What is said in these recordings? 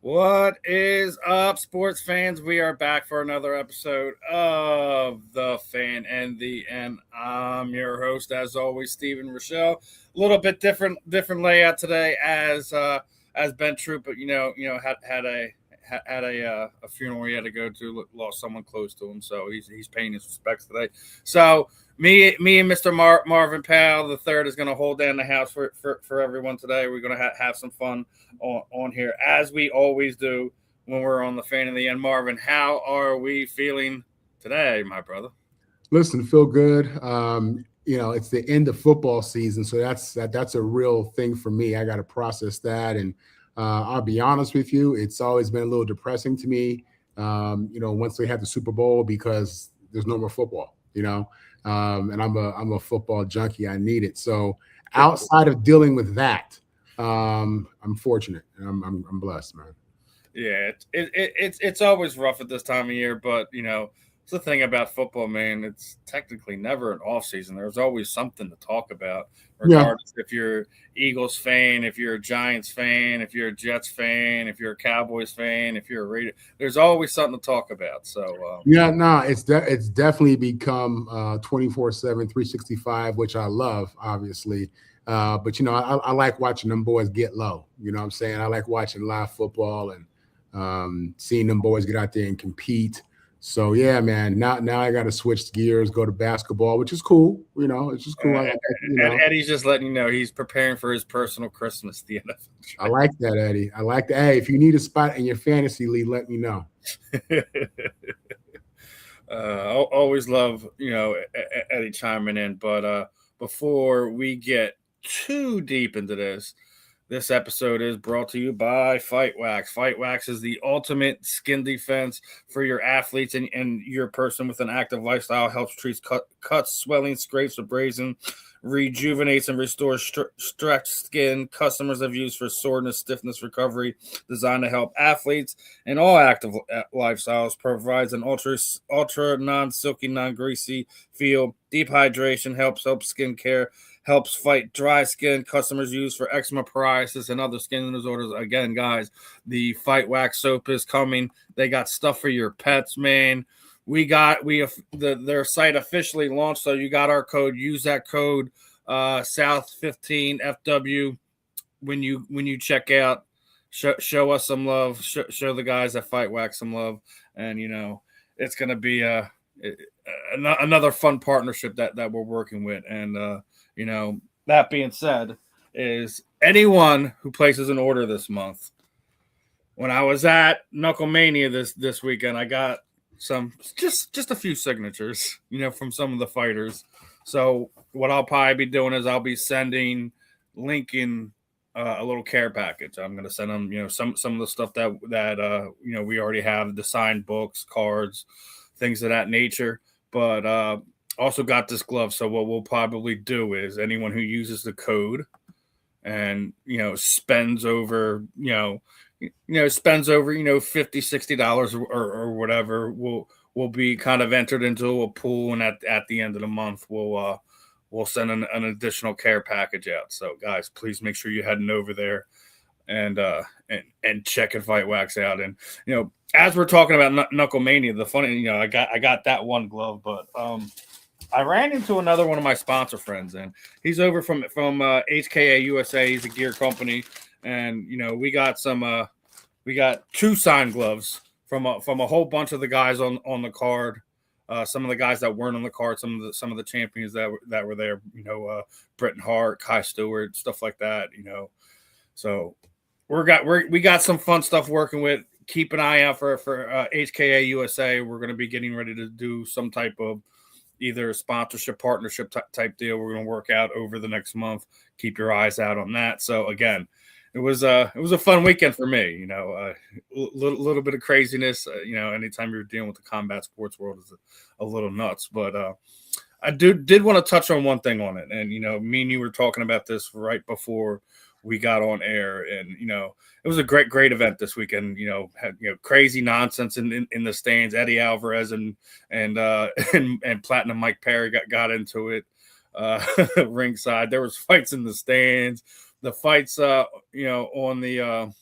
What is up, sports fans? We are back for another episode of The Fan and the End. I'm your host, as always, Steven Rychel. A little bit different layout today, as Ben Troupe, but had a funeral he had to go to, lost someone close to him, so he's paying his respects today. So me and Mr. Marvin Powell the third is going to hold down the house for everyone today. We're going to have some fun on here as we always do when we're on the Fan of the End. Marvin, how are we feeling today, my brother? Listen, feel good. It's the end of football season, so that's a real thing for me. I got to process that, and I'll be honest with you, it's always been a little depressing to me. Once they have the Super Bowl because there's no more football. And I'm a football junkie. I need it. So outside of dealing with that, I'm fortunate. And I'm blessed, man. Yeah, it's always rough at this time of year, but it's the thing about football, man. It's technically never an off season. There's always something to talk about, Yeah, regardless if you're Eagles fan, if you're a Giants fan, if you're a Jets fan, if you're a Cowboys fan, if you're a Raider. There's always something to talk about. So yeah, no, it's definitely become 24/7, 365, which I love, obviously. But I like watching them boys get low. You know what I'm saying? I like watching live football and seeing them boys get out there and compete. So yeah, man. Now I got to switch gears, go to basketball, which is cool. It's just cool. uh, Eddie's just letting you know he's preparing for his personal Christmas. The I like that, Eddie. I like that. Hey, if you need a spot in your fantasy league, let me know. NFL. Always love Eddie chiming in, but before we get too deep into this episode is brought to you by Fight Wax. Fight Wax is the ultimate skin defense for your athletes and your person with an active lifestyle. Helps treat cuts, swelling, scrapes, abrasion, rejuvenates and restores stretched skin. Customers have used for soreness, stiffness recovery, designed to help athletes in all active lifestyles. Provides an ultra non-silky, non-greasy feel. Deep hydration helps skin care, helps fight dry skin. Customers use for eczema, psoriasis, and other skin disorders. Again, guys, the Fight Wax soap is coming. They got stuff for your pets, man. Their site officially launched, so you got our code. Use that code South15FW when you check out. Show us some love. Show the guys at Fight Wax some love, and it's gonna be another fun partnership that we're working with. And that being said, is anyone who places an order this month. When I was at Knucklemainia this weekend, I got some just a few signatures, from some of the fighters. So what I'll probably be doing is I'll be sending Lincoln a little care package. I'm going to send them, some of the stuff that we already have, the signed books, cards, things of that nature. But also got this glove. So what we'll probably do is anyone who uses the code and spends over $50-$60 or whatever will be kind of entered into a pool, and at the end of the month we'll send an additional care package out. So guys, please make sure you're heading over there and check and Fight Wax out. And as we're talking about Knucklemainia, the funny, I got that one glove, but I ran into another one of my sponsor friends, and he's over from HKA USA. He's a gear company, and we got two signed gloves from a whole bunch of the guys on the card. Some of the guys that weren't on the card, some of the champions that were there. Bretton Hart, Kai Stewart, stuff like that. So we got some fun stuff working with. Keep an eye out for HKA USA. We're going to be getting ready to do some type of either a sponsorship partnership type deal we're going to work out over the next month. Keep your eyes out on that. So again, it was a fun weekend for me. A little bit of craziness. Anytime you're dealing with the combat sports world is a little nuts. But I did want to touch on one thing on it. And me and you were talking about this right before we got on air, and it was a great event this weekend. Had crazy nonsense in the stands. Eddie Alvarez and Platinum Mike Perry got into it ringside. There was fights in the stands. The fights on the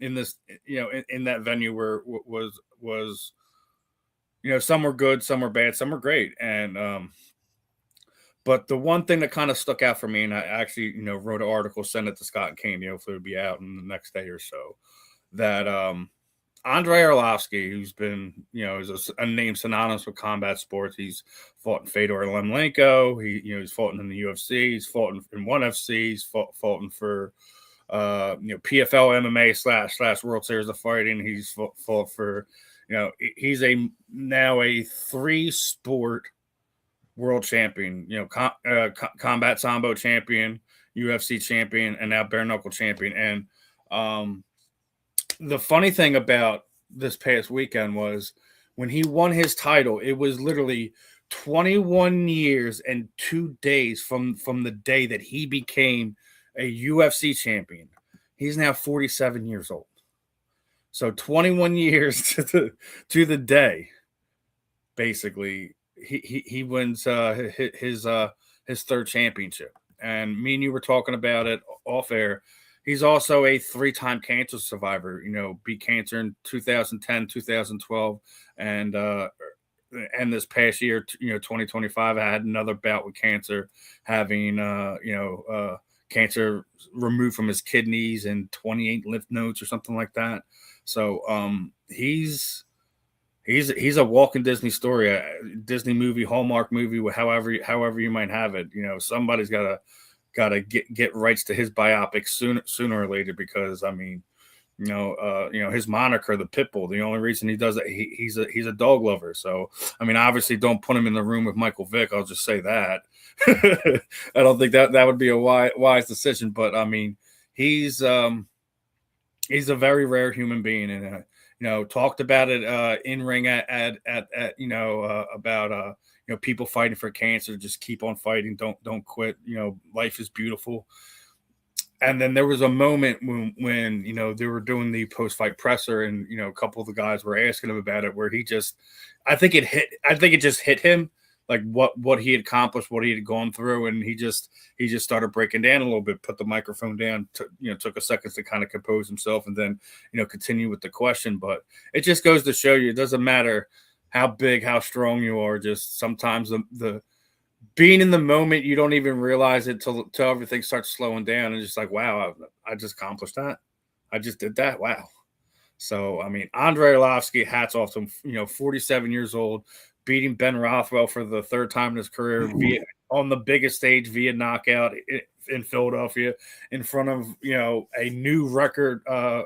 in this, in that venue where was some were good, some were bad, some were great, and but the one thing that kind of stuck out for me, and I actually wrote an article, sent it to Scott and Kane, hopefully it'll be out in the next day or so, that Andrei Arlovsky, who's been, is a name synonymous with combat sports. He's fought in Fedor Emelianenko. He's fought in the UFC. He's fought in ONE FC. He's fought for, PFL MMA / World Series of Fighting. He's fought for, he's now a 3-sport world champion. Combat Sambo champion, UFC champion, and now bare knuckle champion. And the funny thing about this past weekend was when he won his title, it was literally 21 years and 2 days from the day that he became a UFC champion. He's now 47 years old. So 21 years to the day, basically, he wins his third championship. And me and you were talking about it off air. He's also a 3-time cancer survivor, beat cancer in 2010, 2012, and this past year, 2025, I had another bout with cancer, having, cancer removed from his kidneys and 28 lymph nodes or something like that. So he's a walking Disney story, a Disney movie, Hallmark movie, however you might have it. Somebody's got to get rights to his biopic sooner or later, because his moniker, the Pitbull, the only reason he does it, he's a dog lover. So obviously don't put him in the room with Michael Vick. I'll just say that. I don't think that would be a wise decision, but he's a very rare human being, and talked about it in ring at about people fighting for cancer. Just keep on fighting. Don't quit. Life is beautiful. And then there was a moment when they were doing the post-fight presser, and a couple of the guys were asking him about it, where I think it just hit him, like what he had accomplished, what he had gone through, and he just started breaking down a little bit, put the microphone down, took a second to kind of compose himself, and then continue with the question. But it just goes to show you, it doesn't matter how big, how strong you are. Just sometimes the being in the moment, you don't even realize it till everything starts slowing down, and just like, wow, I just accomplished that. I just did that. Wow. So Andrei Arlovsky, hats off to him. 47 years old, beating Ben Rothwell for the third time in his career on the biggest stage via knockout in Philadelphia, in front of a new record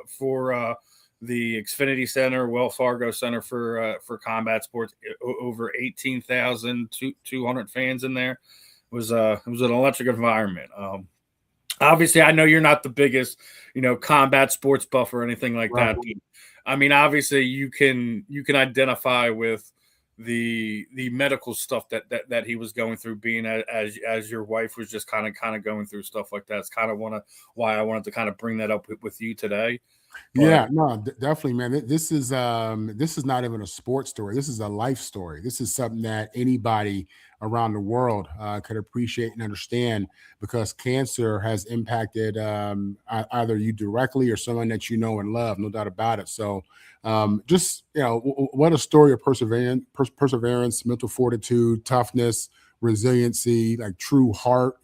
for the Xfinity Center, Wells Fargo Center for combat sports. Over 18,200 fans in there. It was an electric environment. Obviously, I know you're not the biggest combat sports buff or anything like that. But, obviously, you can identify with the medical stuff that he was going through, being as your wife was just kind of going through stuff like that. It's kind of why I wanted to kind of bring that up with you today. But, yeah, no, definitely, man. This is not even a sports story. This is a life story. This is something that anybody around the world could appreciate and understand, because cancer has impacted either you directly or someone that you know and love, no doubt about it. So just what a story of perseverance, mental fortitude, toughness, resiliency, like true heart.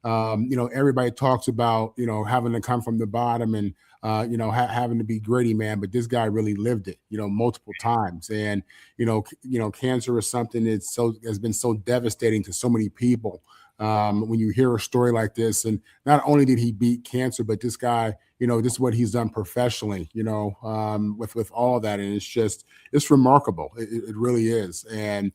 Everybody talks about having to come from the bottom and having to be gritty, man. But this guy really lived it, multiple times. And cancer is something has been so devastating to so many people. When you hear a story like this, and not only did he beat cancer, but this guy, this is what he's done professionally, with all of that. And it's remarkable. It really is. And,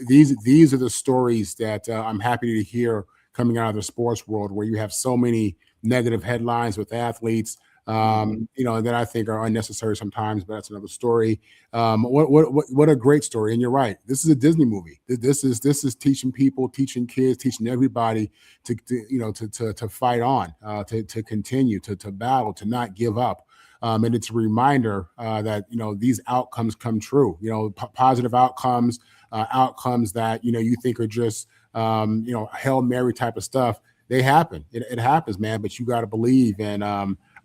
these are the stories that I'm happy to hear coming out of the sports world, where you have so many negative headlines with athletes, that I think are unnecessary sometimes, but that's another story. What a great story. And you're right. This is a Disney movie. This is teaching people, teaching kids, teaching everybody to fight on, to continue, to battle, to not give up. And it's a reminder that, these outcomes come true, positive outcomes, outcomes that, you think are just, Hail Mary type of stuff. They happen. It happens, man, but you got to believe. And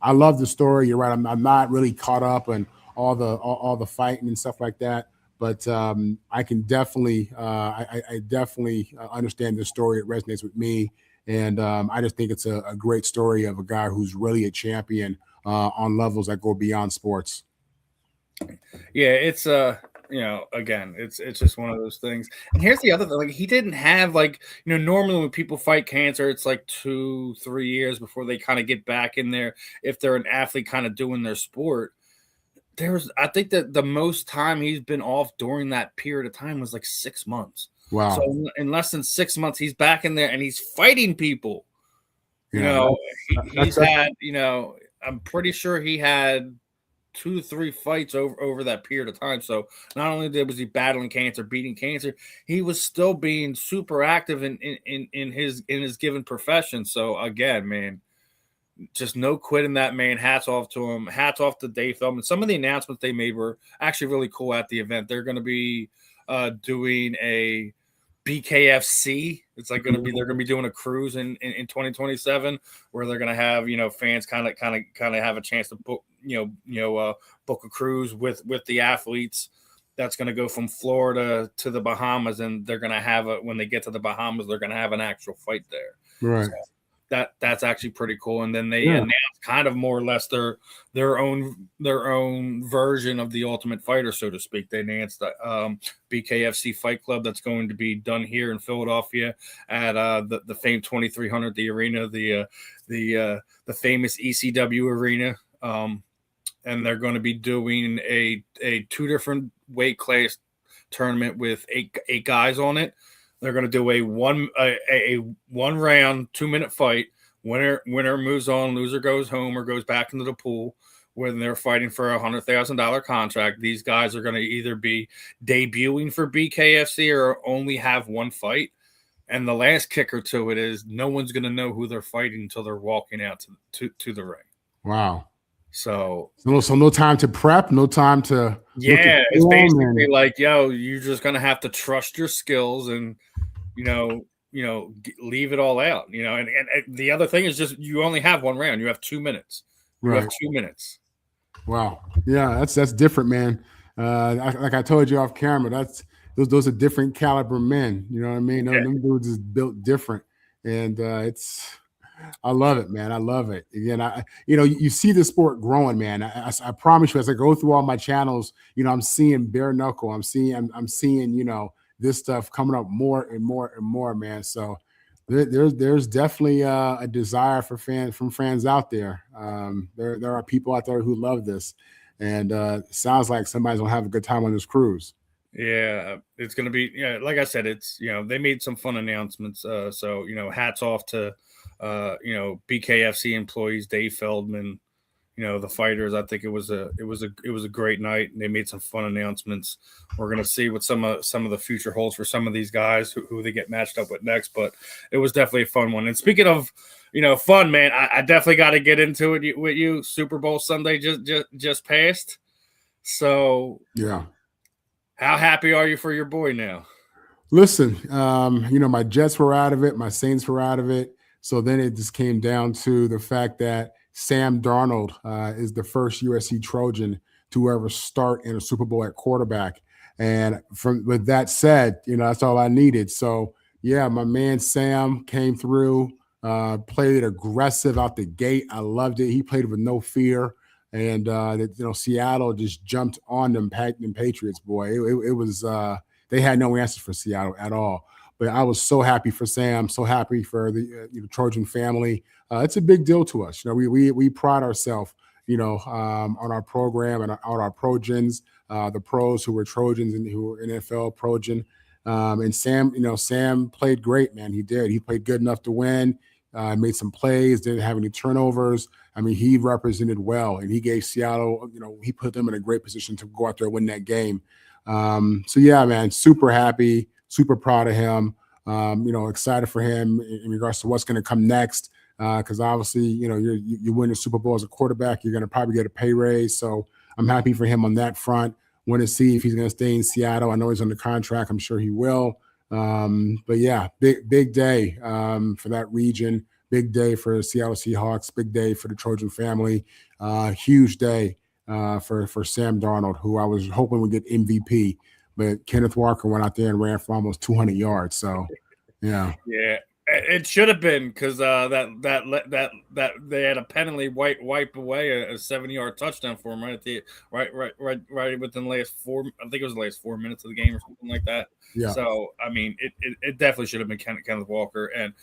I love the story. You're right. I'm not really caught up on all the fighting and stuff like that. But I can definitely I definitely understand the story. It resonates with me, and I just think it's a great story of a guy who's really a champion on levels that go beyond sports. Yeah, it's again, it's just one of those things. And here's the other thing: like he didn't have normally when people fight cancer, it's like 2-3 years before they kind of get back in there if they're an athlete kind of doing their sport. I think that the most time he's been off during that period of time was like 6 months. Wow. So in less than 6 months, he's back in there and he's fighting people. Yeah, He's had, I'm pretty sure he had 2 to 3 fights over that period of time. So not only was he battling cancer, beating cancer, he was still being super active in his given profession. So again, man, just no quitting that man. Hats off to him. Hats off to Dave Feldman. Some of the announcements they made were actually really cool at the event. They're going to be doing a BKFC. It's like they're going to be doing a cruise in 2027 where they're going to have fans kind of have a chance to book book a cruise with the athletes. That's going to go from Florida to the Bahamas, and they're going to have when they get to the Bahamas, they're going to have an actual fight there. Right. So that's actually pretty cool. And then they announced kind of more or less their own version of the Ultimate Fighter, so to speak. They announced that BKFC Fight Club that's going to be done here in Philadelphia at the famed 2300, the arena, the famous ECW arena. And they're going to be doing a 2 different weight class tournament with eight guys on it. They're going to do a one round 2-minute fight. Winner moves on, loser goes home or goes back into the pool. When they're fighting for $100,000 contract, these guys are going to either be debuting for BKFC or only have one fight. And the last kicker to it is no one's going to know who they're fighting until they're walking out to the ring. Wow. So no time to prep, no time to it's basically like, you're just gonna have to trust your skills and leave it all out. And the other thing is just you only have one round. You have 2 minutes. You have 2 minutes. Wow. Yeah, that's different, man. Like I told you off camera, those are different caliber men. You know what I mean? Them dudes is built different, and I love it, man. I love it. Again, you see the sport growing, man. I promise you, as I go through all my channels, I'm seeing bare knuckle. I'm seeing, this stuff coming up more and more and more, man. So there's definitely a desire from fans out there. There are people out there who love this, and sounds like somebody's gonna have a good time on this cruise. Yeah, it's gonna be. Yeah, like I said, it's they made some fun announcements. So hats off to BKFC employees, Dave Feldman, the fighters. I think it was a great night, and they made some fun announcements. We're gonna see what some of the future holds for some of these guys who they get matched up with next. But it was definitely a fun one. And speaking of fun, man, I definitely got to get into it with you. Super Bowl Sunday just passed. So yeah, how happy are you for your boy now? Listen, my Jets were out of it, my Saints were out of it. So then it just came down to the fact that Sam Darnold is the first USC Trojan to ever start in a Super Bowl at quarterback. And with that said, that's all I needed. So, yeah, my man Sam came through, played aggressive out the gate. I loved it. He played with no fear. And, Seattle just jumped on them Patriots, boy. It was they had no answers for Seattle at all. But I was so happy for Sam, so happy for the Trojan family. It's a big deal to us. We pride ourselves, on our program and on our Trojans, the pros who were Trojans and who were NFL Trojan. And Sam, Sam played great, man. He did. He played good enough to win. Made some plays. Didn't have any turnovers. I mean, he represented well, and he gave Seattle. He put them in a great position to go out there and win that game. So yeah, man, super happy. Super proud of him. Excited for him in regards to what's going to come next. Because obviously, you win the Super Bowl as a quarterback, you're going to probably get a pay raise. So I'm happy for him on that front. Want to see if he's going to stay in Seattle. I know he's under contract. I'm sure he will. But yeah, big day for that region. Big day for the Seattle Seahawks. Big day for the Trojan family. Huge day for Sam Darnold, who I was hoping would get MVP, but Kenneth Walker went out there and ran for almost 200 yards. So, yeah. It should have been because that they had a penalty wipe away a 70-yard touchdown for him right within the last I think it was the last 4 minutes of the game or something like that. Yeah. So I mean, it definitely should have been Kenneth Walker, and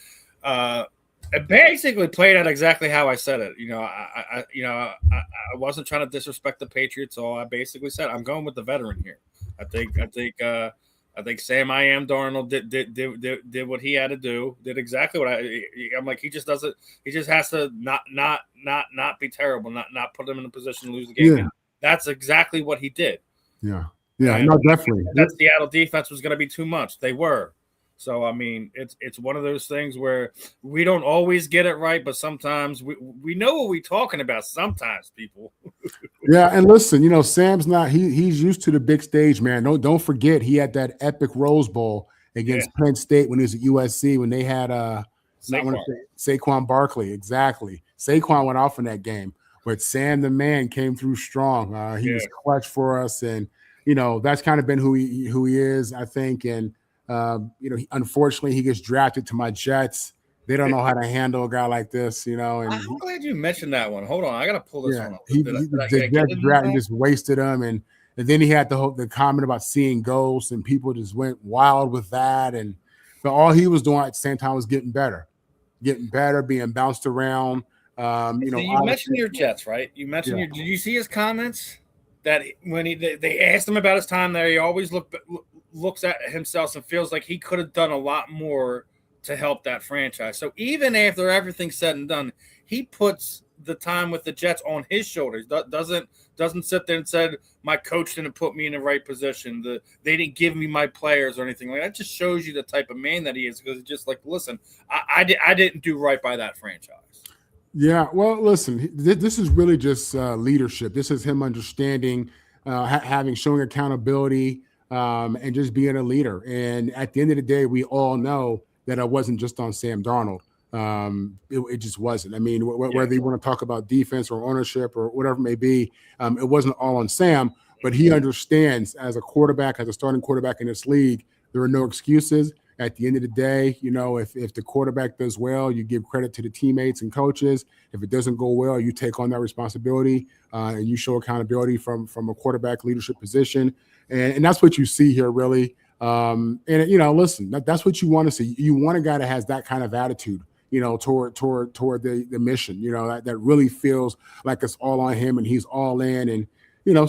it basically played out exactly how I said it. I wasn't trying to disrespect the Patriots, so I basically said I'm going with the veteran here. I think Sam Darnold did what he had to do. Did exactly what I'm like. He just doesn't. He just has to not be terrible. Not put him in a position to lose the game. Yeah. That's exactly what he did. Yeah. No, definitely. That Seattle defense was going to be too much. They were. So I mean, it's one of those things where we don't always get it right, but sometimes we know what we're talking about. Sometimes, people. Yeah, and listen, Sam's not. He's used to the big stage, man. Don't forget he had that epic Rose Bowl against Penn State when he was at USC when they had Saquon Barkley. Exactly, Saquon went off in that game, but Sam the man came through strong. He was clutch for us, and that's kind of been who he is, I think, and. Unfortunately, he gets drafted to my Jets. They don't know how to handle a guy like this, And I'm glad you mentioned that one. Hold on, I got to pull this one up. The Jets drafted just wasted him, and then he had the comment about seeing ghosts, and people just went wild with that. And but all he was doing at the same time was getting better, being bounced around. You mentioned your Jets, right? You mentioned Did you see his comments that when they asked him about his time there, he always looks at himself and feels like he could have done a lot more to help that franchise. So even after everything's said and done, he puts the time with the Jets on his shoulders. Doesn't sit there and said my coach didn't put me in the right position. They didn't give me my players or anything like that. Just shows you the type of man that he is, because it's just like, listen, I didn't do right by that franchise. Yeah, well, listen, this is really just leadership. This is him understanding, showing accountability. And just being a leader. And at the end of the day, we all know that it wasn't just on Sam Darnold. It just wasn't. I mean, whether you want to talk about defense or ownership or whatever it may be, it wasn't all on Sam, but he understands as a quarterback, as a starting quarterback in this league, there are no excuses. At the end of the day, if the quarterback does well, you give credit to the teammates and coaches. If it doesn't go well, you take on that responsibility and you show accountability from a quarterback leadership position. And that's what you see here, really. Listen, that's what you want to see. You want a guy that has that kind of attitude, toward the mission, that really feels like it's all on him and he's all in. And,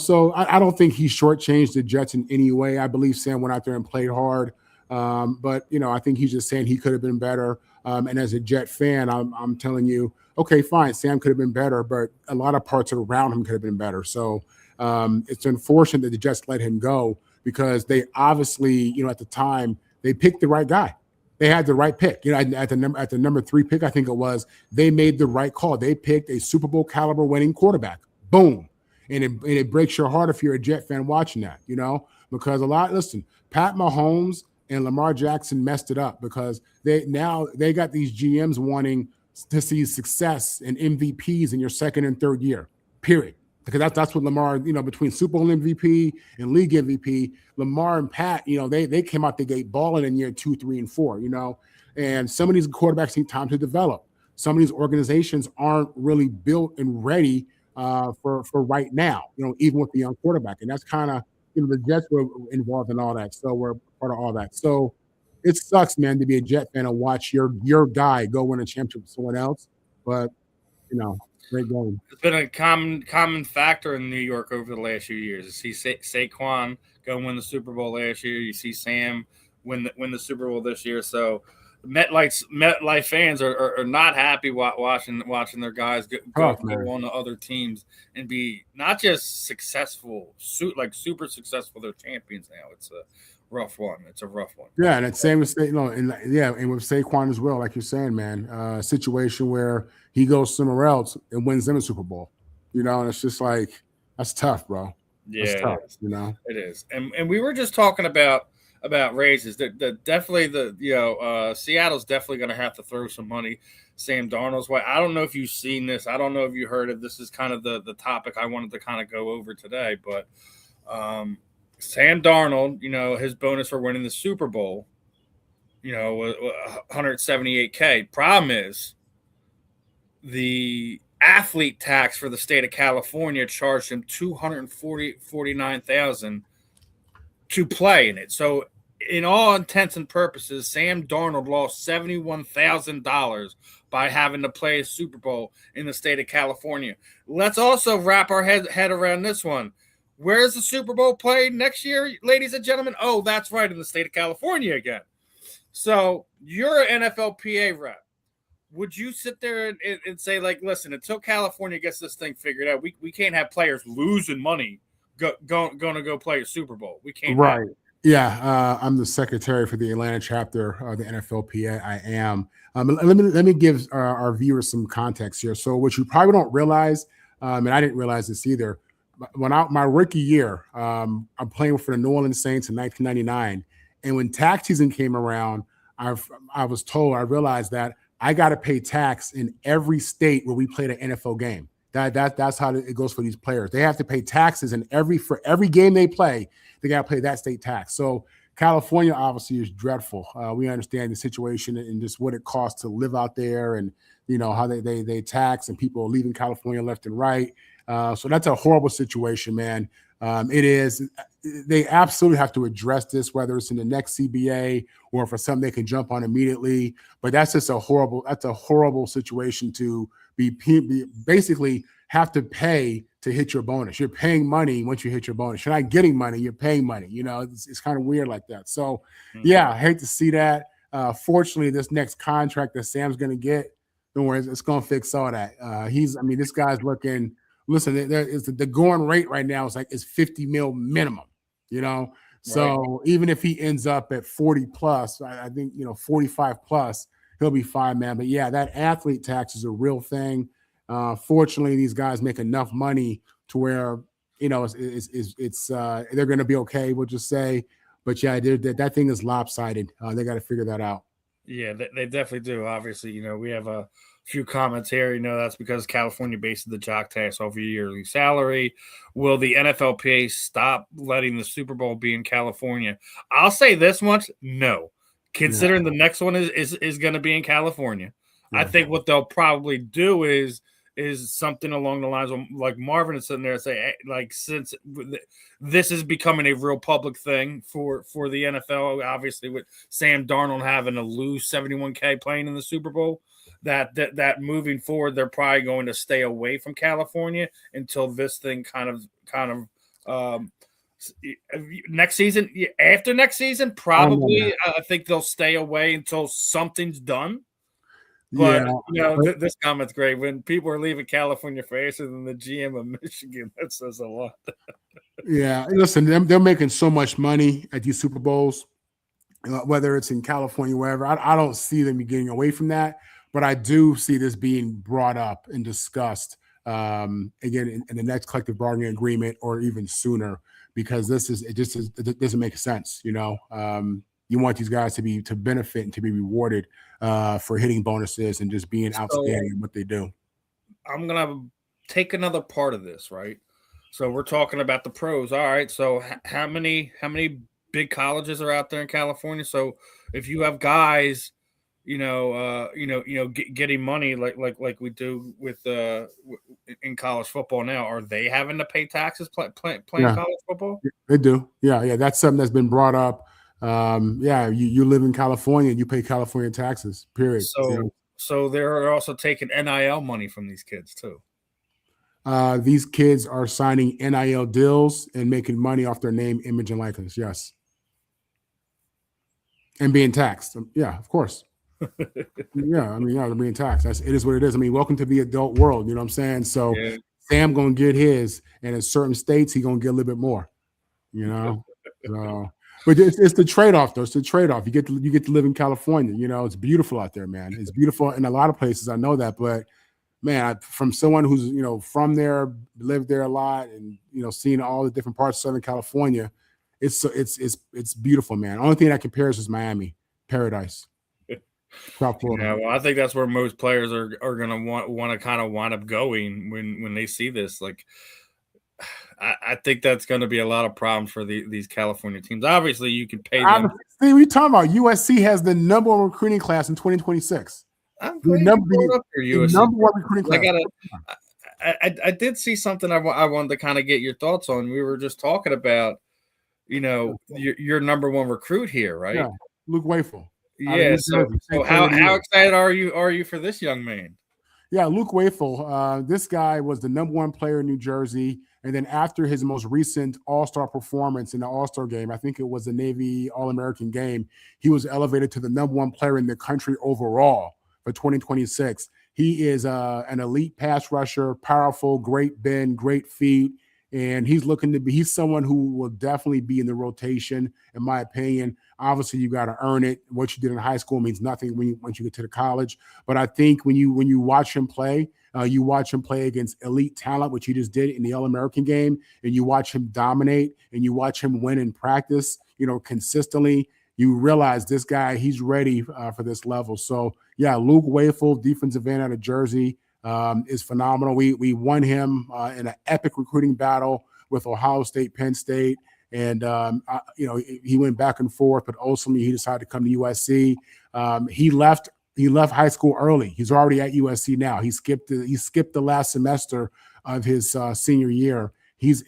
so I don't think he shortchanged the Jets in any way. I believe Sam went out there and played hard. But I think he's just saying he could have been better. And as a Jet fan, I'm telling you, okay, fine, Sam could have been better, but a lot of parts around him could have been better. So it's unfortunate that the Jets let him go, because they obviously, at the time, they picked the right guy. They had the right pick. At the number 3 pick, I think it was, they made the right call. They picked a Super Bowl caliber winning quarterback. Boom. And it breaks your heart if you're a Jet fan watching that, because listen, Pat Mahomes and Lamar Jackson messed it up, because they got these GMs wanting to see success and MVPs in your second and third year, period. Because that's what Lamar, between Super Bowl MVP and league MVP, Lamar and Pat, they came out the gate balling in year 2, 3, and 4, and some of these quarterbacks need time to develop. Some of these organizations aren't really built and ready for right now, even with the young quarterback. And that's kind of, the Jets were involved in all that. So we're part of all that. So it sucks, man, to be a Jet fan and watch your guy go win a championship with someone else. But, great game. It's been a common factor in New York over the last few years. You see Saquon go win the Super Bowl last year. You see Sam win the Super Bowl this year. So MetLife fans are not happy watching their guys go on to other teams and be not just successful, super successful. They're champions now. It's a rough one. Yeah, and it's same with and with Saquon as well, like you're saying, man. Situation where he goes somewhere else and wins them a Super Bowl, and it's just like, that's tough, bro. Yeah, that's tough, It is. And we were just talking about about raises. Definitely Seattle's definitely going to have to throw some money Sam Darnold's way. I don't know if you've seen this. I don't know if you heard of this. Is kind of the topic I wanted to kind of go over today. But Sam Darnold, his bonus for winning the Super Bowl, 178K. Problem is the athlete tax for the state of California charged him $249,000 to play in it. So, in all intents and purposes, Sam Darnold lost $71,000 by having to play a Super Bowl in the state of California. Let's also wrap our head around this one. Where's the Super Bowl played next year, ladies and gentlemen? Oh, that's right, in the state of California again. So, you're an NFLPA rep. Would you sit there and say, like, listen, until California gets this thing figured out, we can't have players losing money going to go play a Super Bowl. We can't. Right. Yeah. I'm the secretary for the Atlanta chapter of the NFLPA. I am. Let me give our viewers some context here. So what you probably don't realize, and I didn't realize this either, my rookie year, I'm playing for the New Orleans Saints in 1999. And when tax season came around, I realized that I got to pay tax in every state where we played an NFL game. That's how it goes for these players. They have to pay taxes for every game they play. They got to pay that state tax. So California obviously is dreadful. We understand the situation and just what it costs to live out there, and how they tax, and people are leaving California left and right. So that's a horrible situation, man. It is. They absolutely have to address this, whether it's in the next CBA or for something they can jump on immediately. But that's just a horrible situation to be basically have to pay to hit your bonus. You're paying money once you hit your bonus. You're not getting money, you're paying money. It's kind of weird like that. So, yeah, I hate to see that. Fortunately, this next contract that Sam's going to get, don't worry, it's going to fix all that. This guy's looking. Listen, the going rate right now is 50 mil minimum, So right. Even if he ends up at 40 plus, I think 45 plus, he'll be fine, man. But yeah, that athlete tax is a real thing. Fortunately, these guys make enough money to where it's they're going to be okay. We'll just say, but yeah, that thing is lopsided. They got to figure that out. Yeah, they definitely do. Obviously, we have a few comments here. That's because California bases the jock tax off your yearly salary. Will the NFLPA stop letting the Super Bowl be in California? I'll say this much: no. Considering the next one is going to be in California, I think what they'll probably do is something along the lines of, like, Marvin is sitting there and say, like, since this is becoming a real public thing for the NFL, obviously with Sam Darnold having to lose $71K playing in the Super Bowl, that moving forward, they're probably going to stay away from California until this thing kind of next season. After next season, probably I think they'll stay away until something's done. But this comment's great. When people are leaving California faster than the GM of Michigan, that says a lot. Yeah, listen, they're making so much money at these Super Bowls, whether it's in California, wherever. I don't see them getting away from that, but I do see this being brought up and discussed again in the next collective bargaining agreement, or even sooner, because it doesn't make sense. You want these guys to benefit and to be rewarded for hitting bonuses and just being outstanding in what they do. I'm going to take another part of this, right? So we're talking about the pros. All right. So how many big colleges are out there in California? So if you have guys, getting money like we do with in college football now, are they having to pay taxes playing college football? They do. Yeah. That's something that's been brought up. You live in California and you pay California taxes, period. So they're also taking NIL money from these kids too. These kids are signing NIL deals and making money off their name, image, and likeness. Yes. And being taxed. Yeah, of course. They're being taxed. It is what it is. Welcome to the adult world. You know what I'm saying? So Sam going to get his, and in certain states, he going to get a little bit more, But it's the trade-off, though. It's the trade-off. You get to live in California. It's beautiful out there, man. It's beautiful in a lot of places. I know that, but man, from someone who's from there, lived there a lot, and seen all the different parts of Southern California, it's beautiful, man. Only thing that compares is Miami, paradise. South Florida. Yeah, well, I think that's where most players are going to want to kind of wind up going when they see this. Like, I think that's going to be a lot of problems for these California teams. Obviously, you can pay them. See, we talking about USC has the number one recruiting class in 2026. I'm glad you brought up your USC. Number one recruiting class. I did see something I wanted to kind of get your thoughts on. We were just talking about, your number one recruit here, right? Yeah, Luke Wayfield. Yeah. So how excited are you for this young man? Yeah, Luke Wayfield. This guy was the number one player in New Jersey. And then after his most recent All-Star performance in the All-Star game, I think it was the Navy All-American game, he was elevated to the number one player in the country overall for 2026. He is an elite pass rusher, powerful, great bend, great feet. And he's someone who will definitely be in the rotation, in my opinion. Obviously, you got to earn it. What you did in high school means nothing once you get to the college. But I think when you watch him play, you watch him play against elite talent, which he just did in the All-American game, and you watch him dominate, and you watch him win in practice, consistently. You realize this guy, he's ready for this level. So, yeah, Luke Wayfield, defensive end out of Jersey, is phenomenal. We won him in an epic recruiting battle with Ohio State, Penn State. And, he went back and forth, but ultimately he decided to come to USC. He left high school early. He's already at USC now. He skipped the last semester of his senior year. He's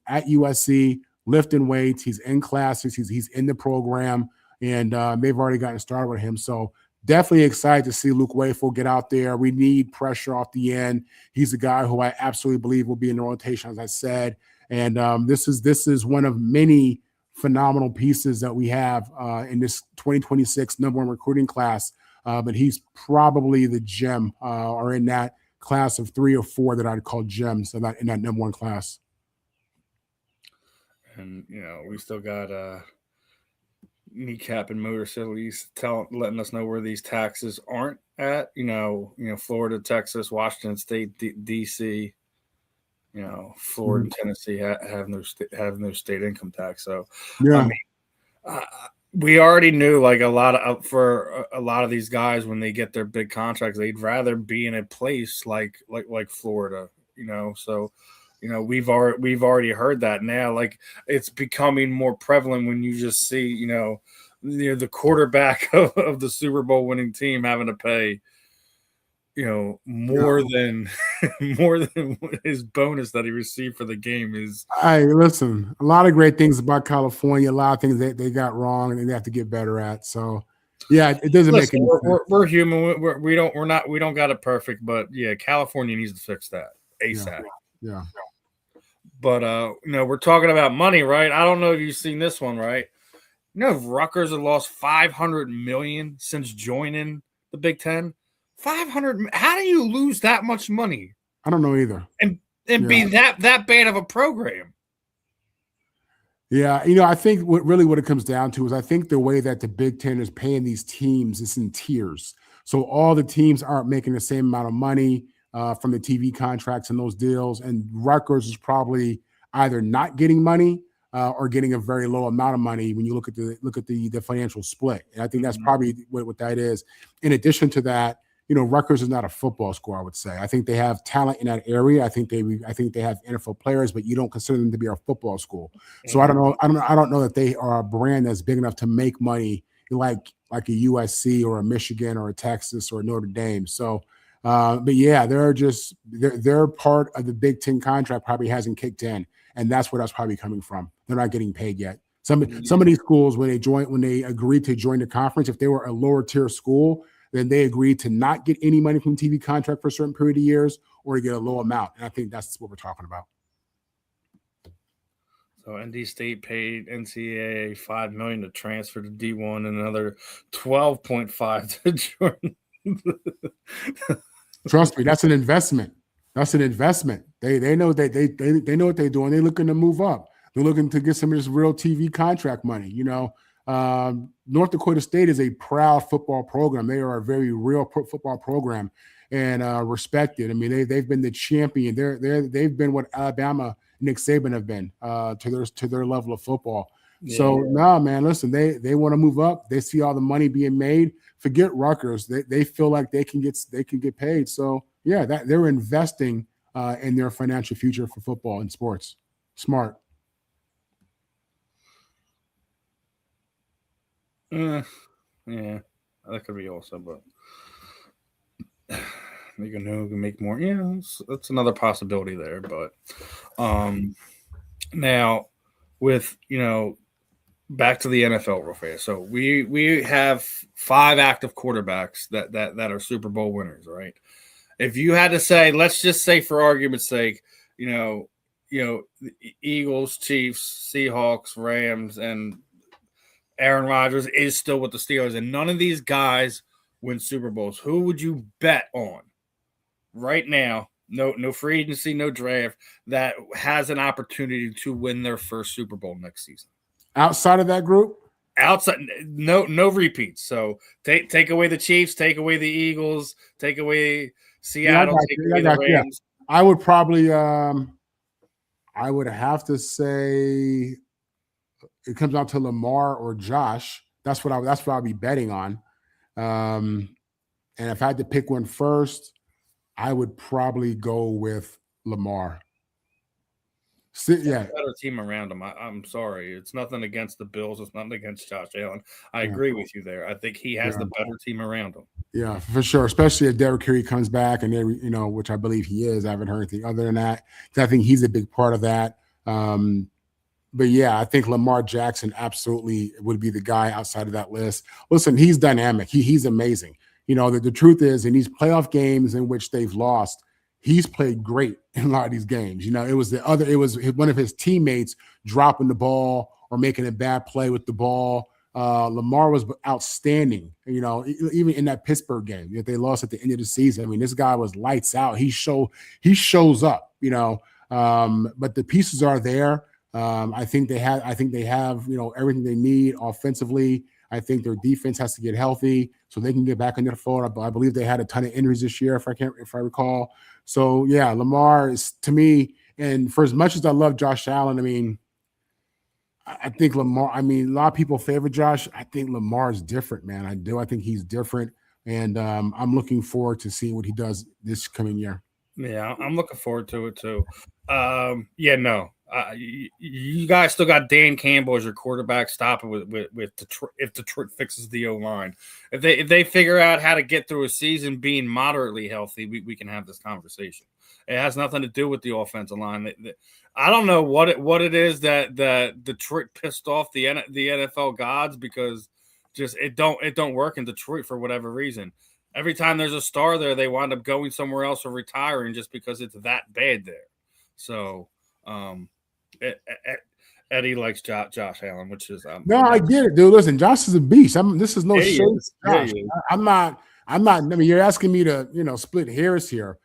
at USC lifting weights. He's in classes. He's in the program, and they've already gotten started with him. So definitely excited to see Luke Wayfield get out there. We need pressure off the end. He's a guy who I absolutely believe will be in the rotation, as I said. And this is one of many phenomenal pieces that we have in this 2026 number one recruiting class. But he's probably the gem or in that class of 3 or 4 that I'd call gems in that number one class. And, we still got Kneecap and Motor Cities letting us know where these taxes aren't at. Florida, Texas, Washington State, DC. Florida and Tennessee have no state income tax. So, yeah. We already knew, like, for a lot of these guys, when they get their big contracts, they'd rather be in a place like Florida. So. We've already heard that now. Like, it's becoming more prevalent when you just see, the quarterback of the Super Bowl winning team having to pay, more than his bonus that he received for the game is. Hey, listen, a lot of great things about California, a lot of things that they got wrong and they have to get better at. So, yeah, it doesn't make any sense. We're human. We don't got it perfect, but yeah, California needs to fix that ASAP. Yeah. But, we're talking about money, right? I don't know if you've seen this one, right? Rutgers have lost $500 million since joining the Big Ten. 500. How do you lose that much money? I don't know either. And be that bad of a program. Yeah, I think what it comes down to is I think the way that the Big Ten is paying these teams is in tiers. So all the teams aren't making the same amount of money from the TV contracts and those deals. And Rutgers is probably either not getting money or getting a very low amount of money when you look at the financial split. And I think that's probably what that is. In addition to that, Rutgers is not a football school, I would say. I think they have talent in that area. I think they have NFL players, but you don't consider them to be a football school. So I don't know that they are a brand that's big enough to make money like a USC or a Michigan or a Texas or a Notre Dame. So but yeah, they're part of the Big Ten contract probably hasn't kicked in, and that's where that's probably coming from. They're not getting paid yet. Some of these schools, when they agreed to join the conference, if they were a lower tier school, then they agreed to not get any money from TV contract for a certain period of years or to get a low amount. And I think that's what we're talking about. So ND State paid NCAA $5 million to transfer to D1 and another $12.5 to join. Trust me, that's an investment. That's an investment. They know that they know what they're doing. They're looking to move up. They're looking to get some of this real TV contract money. North Dakota State is a proud football program. They are a very real football program and respected. I mean, they've been the champion. They've been what Alabama, Nick Saban have been to their level of football. So no, man, listen, they want to move up. They see all the money being made. Forget Rutgers. They feel like they can get paid. So yeah, that they're investing in their financial future for football and sports. Smart. Yeah, that could be also, but you can make more. Yeah, that's another possibility there. But now with back to the NFL real fast. So we have 5 active quarterbacks that are Super Bowl winners, right? If you had to say, let's just say for argument's sake, the Eagles, Chiefs, Seahawks, Rams, and Aaron Rodgers is still with the Steelers, and none of these guys win Super Bowls. Who would you bet on right now? No free agency, no draft, that has an opportunity to win their first Super Bowl next season. Outside of that group? Outside, no repeats. So take away the Chiefs, take away the Eagles, take away Seattle, take away the Rams. I would probably I would have to say it comes down to Lamar or Josh. That's what I'll be betting on. And if I had to pick one first, I would probably go with Lamar. Yeah, better team around him. I'm sorry, it's nothing against the Bills. It's nothing against Josh Allen. I agree with you there. I think he has the better team around him. Yeah, for sure. Especially if Derrick Henry comes back, and which I believe he is. I haven't heard anything other than that. I think he's a big part of that. But yeah, I think Lamar Jackson absolutely would be the guy outside of that list. Listen, he's dynamic. He's amazing. The truth is, in these playoff games in which they've lost, he's played great in a lot of these games. It was one of his teammates dropping the ball or making a bad play with the ball. Lamar was outstanding, even in that Pittsburgh game that they lost at the end of the season. I mean, this guy was lights out. He shows up, but the pieces are there. I think they have, everything they need offensively. I think their defense has to get healthy so they can get back on their foot. I believe they had a ton of injuries this year, if I recall. So yeah, Lamar is, to me, and for as much as I love Josh Allen, I mean, I think Lamar, a lot of people favor Josh. I think Lamar is different, man. I do. I think he's different. And I'm looking forward to seeing what he does this coming year. Yeah, I'm looking forward to it too. You guys still got Dan Campbell as your quarterback. Stop it with if Detroit fixes the O-line. If they figure out how to get through a season being moderately healthy, we can have this conversation. It has nothing to do with the offensive line. I don't know what it is that Detroit pissed off the NFL gods, because just it don't work in Detroit for whatever reason. Every time there's a star there, they wind up going somewhere else or retiring just because it's that bad there. So Eddie likes Josh Allen, which is no, I get it, dude. Listen, Josh is a beast. This is no shade. Yeah, I'm not. I mean, you're asking me to split hairs here.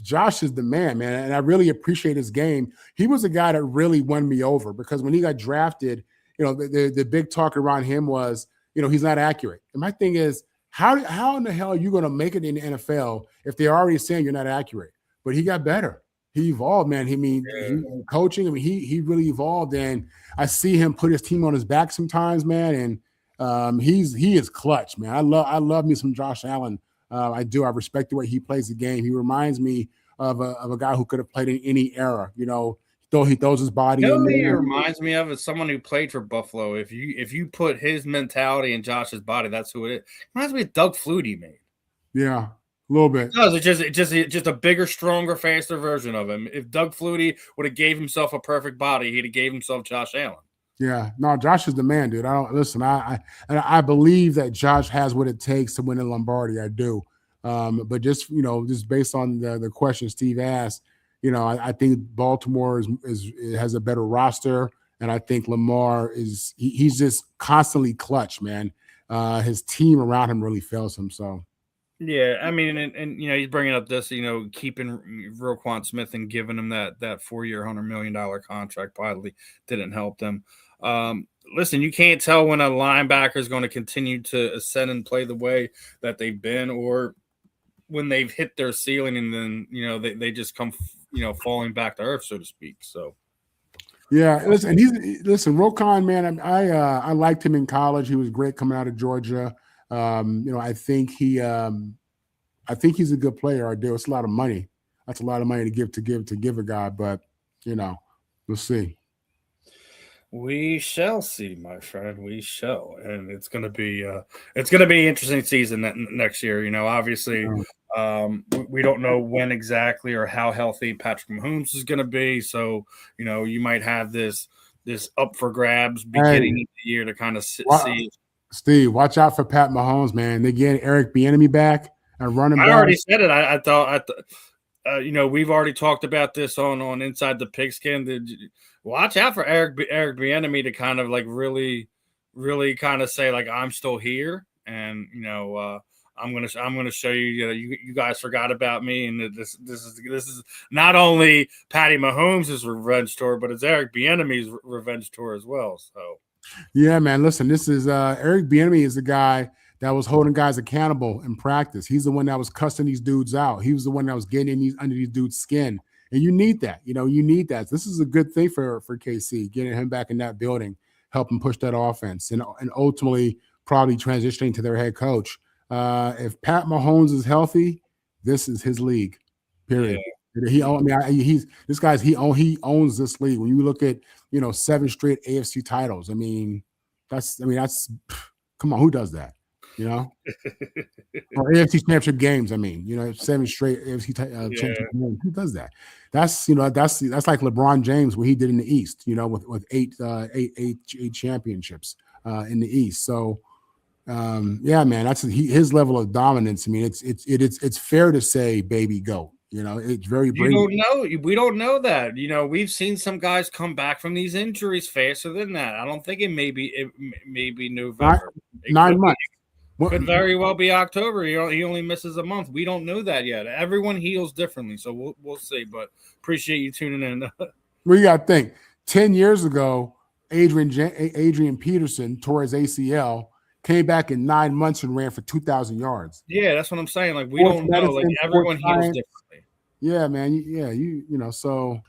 Josh is the man, and I really appreciate his game. He was a guy that really won me over, because when he got drafted, the big talk around him was, he's not accurate. And my thing is, how in the hell are you going to make it in the NFL if they're already saying you're not accurate? But he got better. He evolved, man. He coaching. I mean, he really evolved, and I see him put his team on his back sometimes, man. And he is clutch, man. I love me some Josh Allen. I do. I respect the way he plays the game. He reminds me of a guy who could have played in any era. He throws his body in there. He reminds me of is someone who played for Buffalo. If you put his mentality in Josh's body, that's who it is. Reminds me of Doug Flutie, man. Yeah. A little bit. No, it's just a bigger, stronger, faster version of him. If Doug Flutie would have gave himself a perfect body, he'd have gave himself Josh Allen. Yeah, no, Josh is the man, dude. I believe that Josh has what it takes to win in Lombardi. I do, but just based on the question Steve asked, I think Baltimore has a better roster, and I think Lamar he's just constantly clutch, man. His team around him really fails him. So. Yeah, I mean, and he's bringing up this, keeping Roquan Smith and giving him that 4-year, $100 million contract probably didn't help them. Listen, you can't tell when a linebacker is going to continue to ascend and play the way that they've been, or when they've hit their ceiling and then they just come falling back to earth, so to speak. So Yeah, listen. Roquan, man, I liked him in college. He was great coming out of Georgia. I think he's a good player. I do. It's a lot of money. That's a lot of money to give a guy, but we'll see. We shall see, my friend. We shall, and it's gonna be interesting season next year. Obviously, we don't know when exactly or how healthy Patrick Mahomes is gonna be. So, you might have this up for grabs beginning of the year to kind of see. Steve, watch out for Pat Mahomes, man. They get Eric Bieniemy back and running back. I already said it. I thought we've already talked about this on Inside the Pigskin. Watch out for Eric Bieniemy to kind of like really, really kind of say like I'm still here, and I'm gonna show you. You guys forgot about me, and this is not only Patty Mahomes' revenge tour, but it's Eric Bieniemy's revenge tour as well. So yeah, man. Listen, this is Eric Bieniemy is the guy that was holding guys accountable in practice. He's the one that was cussing these dudes out. He was the one that was getting under these dudes' skin. And you need that. You need that. This is a good thing for KC, getting him back in that building, helping push that offense, and ultimately probably transitioning to their head coach. If Pat Mahomes is healthy, this is his league. Period. Yeah. He owns this league. When you look at 7 straight AFC titles, that's come on, who does that? Or AFC championship games. 7 straight AFC championship games. Who does that? That's that's like LeBron James, what he did in the East. With eight championships in the East. So, yeah, man, that's his level of dominance. It's fair to say, baby goat. It's very brave. We don't know that. We've seen some guys come back from these injuries faster than that. I don't think it may be November. 9 months. Could very well be October. He only misses a month. We don't know that yet. Everyone heals differently, so we'll see. But appreciate you tuning in. Well, you got to think. 10 years ago, Adrian Peterson tore his ACL, came back in 9 months and ran for 2,000 yards. Yeah, that's what I'm saying. Like we don't know. Like everyone heals differently. Yeah, man. Yeah, so.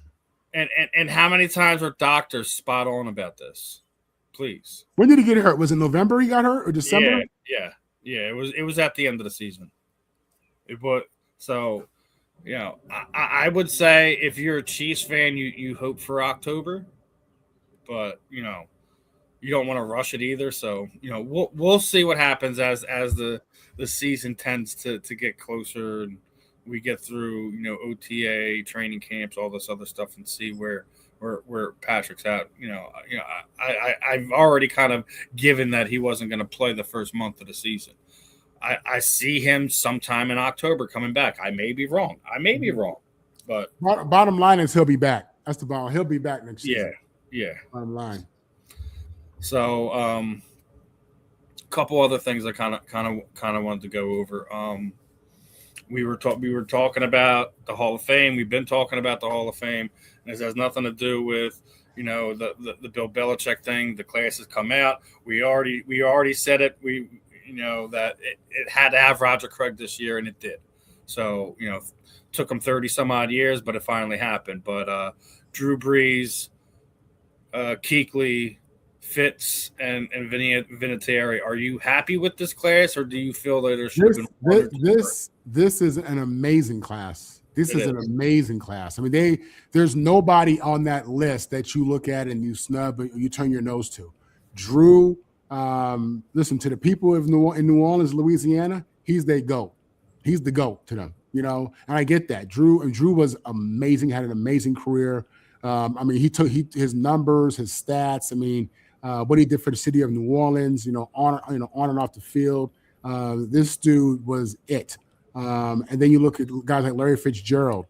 And how many times are doctors spot on about this? Please. When did he get hurt? Was it November he got hurt or December? Yeah. It was at the end of the season. I would say if you're a Chiefs fan, you hope for October, but you don't want to rush it either. So we'll see what happens as the season tends to get closer and we get through OTA training camps, all this other stuff, and see where Patrick's at. I've already kind of given that he wasn't going to play the first month of the season. I see him sometime in October coming back. I may be wrong. But bottom line is he'll be back. That's the bottom. He'll be back next season. Yeah. Bottom line. So, a couple other things I kind of wanted to go over. We were talking about the Hall of Fame. We've been talking about the Hall of Fame. And this has nothing to do with, the Bill Belichick thing. The class has come out. We already said it. That it had to have Roger Craig this year, and it did. So, took him 30 some odd years, but it finally happened. But Drew Brees, Kuechly, Fitz, and Vinatieri, are you happy with this class, or do you feel that there should have been this is an amazing class. This is an amazing class. There's nobody on that list that you look at and you snub or you turn your nose to. Drew, listen, to the people of in New Orleans, Louisiana, he's their GOAT. He's the GOAT to them, and I get that. Drew was amazing, had an amazing career. He took his numbers, his stats. What he did for the city of New Orleans, on and off the field. This dude was it. And then you look at guys like Larry Fitzgerald.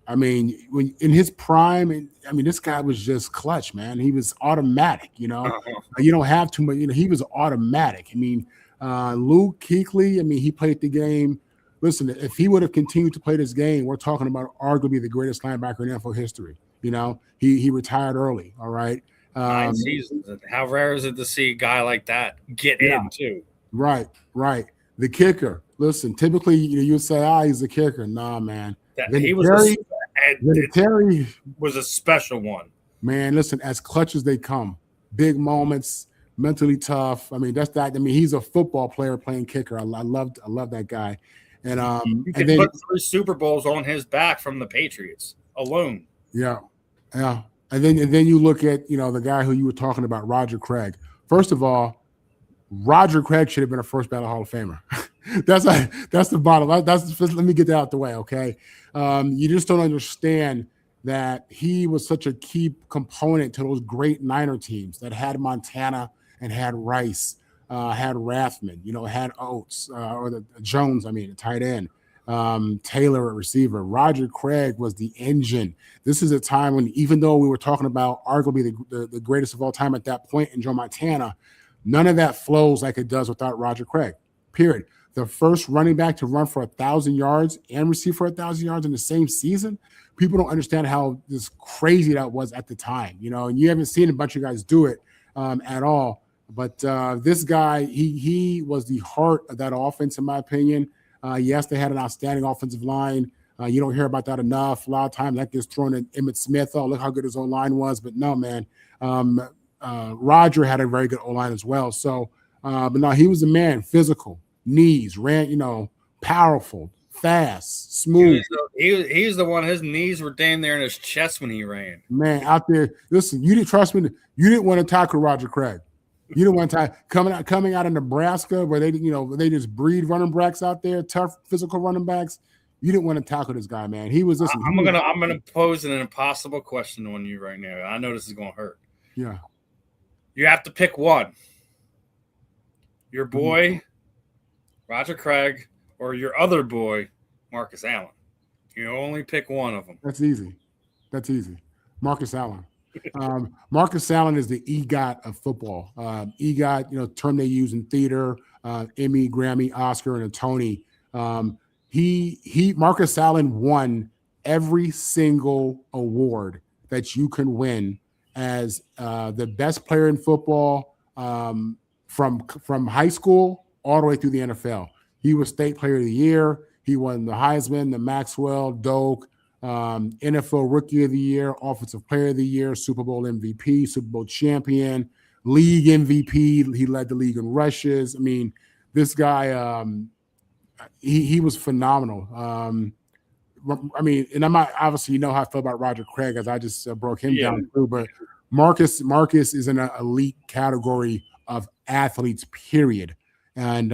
When in his prime, this guy was just clutch, man. He was automatic, You don't have too much, he was automatic. Luke Kuechly, he played the game. Listen, if he would have continued to play this game, we're talking about arguably the greatest linebacker in NFL history. He retired early. All right. 9 seasons. How rare is it to see a guy like that get in too? Right. The kicker. Listen, typically you would say, he's the kicker. Nah, man. Vinatieri was a special one. Man, listen, as clutch as they come, big moments, mentally tough. I mean, that's that. I mean, he's a football player playing kicker. I love that guy. You And could then put 3 Super Bowls on his back from the Patriots alone. yeah, yeah. And then you look at the guy who you were talking about, Roger Craig. First of all, Roger Craig should have been a first ballot Hall of Famer. That's the bottom. Let me get that out the way, okay? You just don't understand that he was such a key component to those great Niner teams that had Montana and had Rice, had Rathman, had Oates or the Jones. I mean, the tight end. Taylor at receiver. Roger Craig was the engine. This is a time when, even though we were talking about arguably the greatest of all time at that point in Joe Montana, none of that flows like it does without Roger Craig, period. The first running back to run for 1,000 yards and receive for 1,000 yards in the same season, people don't understand how this crazy that was at the time, and you haven't seen a bunch of guys do it at all. But this guy, he was the heart of that offense, in my opinion. Yes, they had an outstanding offensive line. You don't hear about that enough. A lot of times that gets thrown in Emmitt Smith. Oh, look how good his O-line was. But no, man. Roger had a very good O-line as well. So, but no, he was a man, physical, knees, ran, powerful, fast, smooth. He was the one, his knees were damn there in his chest when he ran. Man, out there, listen, you didn't trust me. You didn't want to tackle Roger Craig. You didn't want to coming out of Nebraska where they just breed running backs out there, tough physical running backs. You didn't want to tackle this guy, man. He was. Listen, I'm gonna pose an impossible question on you right now. I know this is gonna hurt. Yeah. You have to pick one. Your boy, Roger Craig, or your other boy, Marcus Allen. You only pick one of them. That's easy. Marcus Allen. Marcus Allen is the EGOT of football. EGOT, term they use in theater, Emmy, Grammy, Oscar, and a Tony. Marcus Allen won every single award that you can win as the best player in football from high school all the way through the NFL. He was state player of the year. He won the Heisman, the Maxwell, Doak, NFL Rookie of the Year, Offensive Player of the Year, Super Bowl MVP, Super Bowl champion, league MVP. He led the league in rushes. I mean, this guy, he was phenomenal. I mean, and I'm not, obviously, how I feel about Roger Craig, as I just broke him down too, but Marcus is in an elite category of athletes, period. And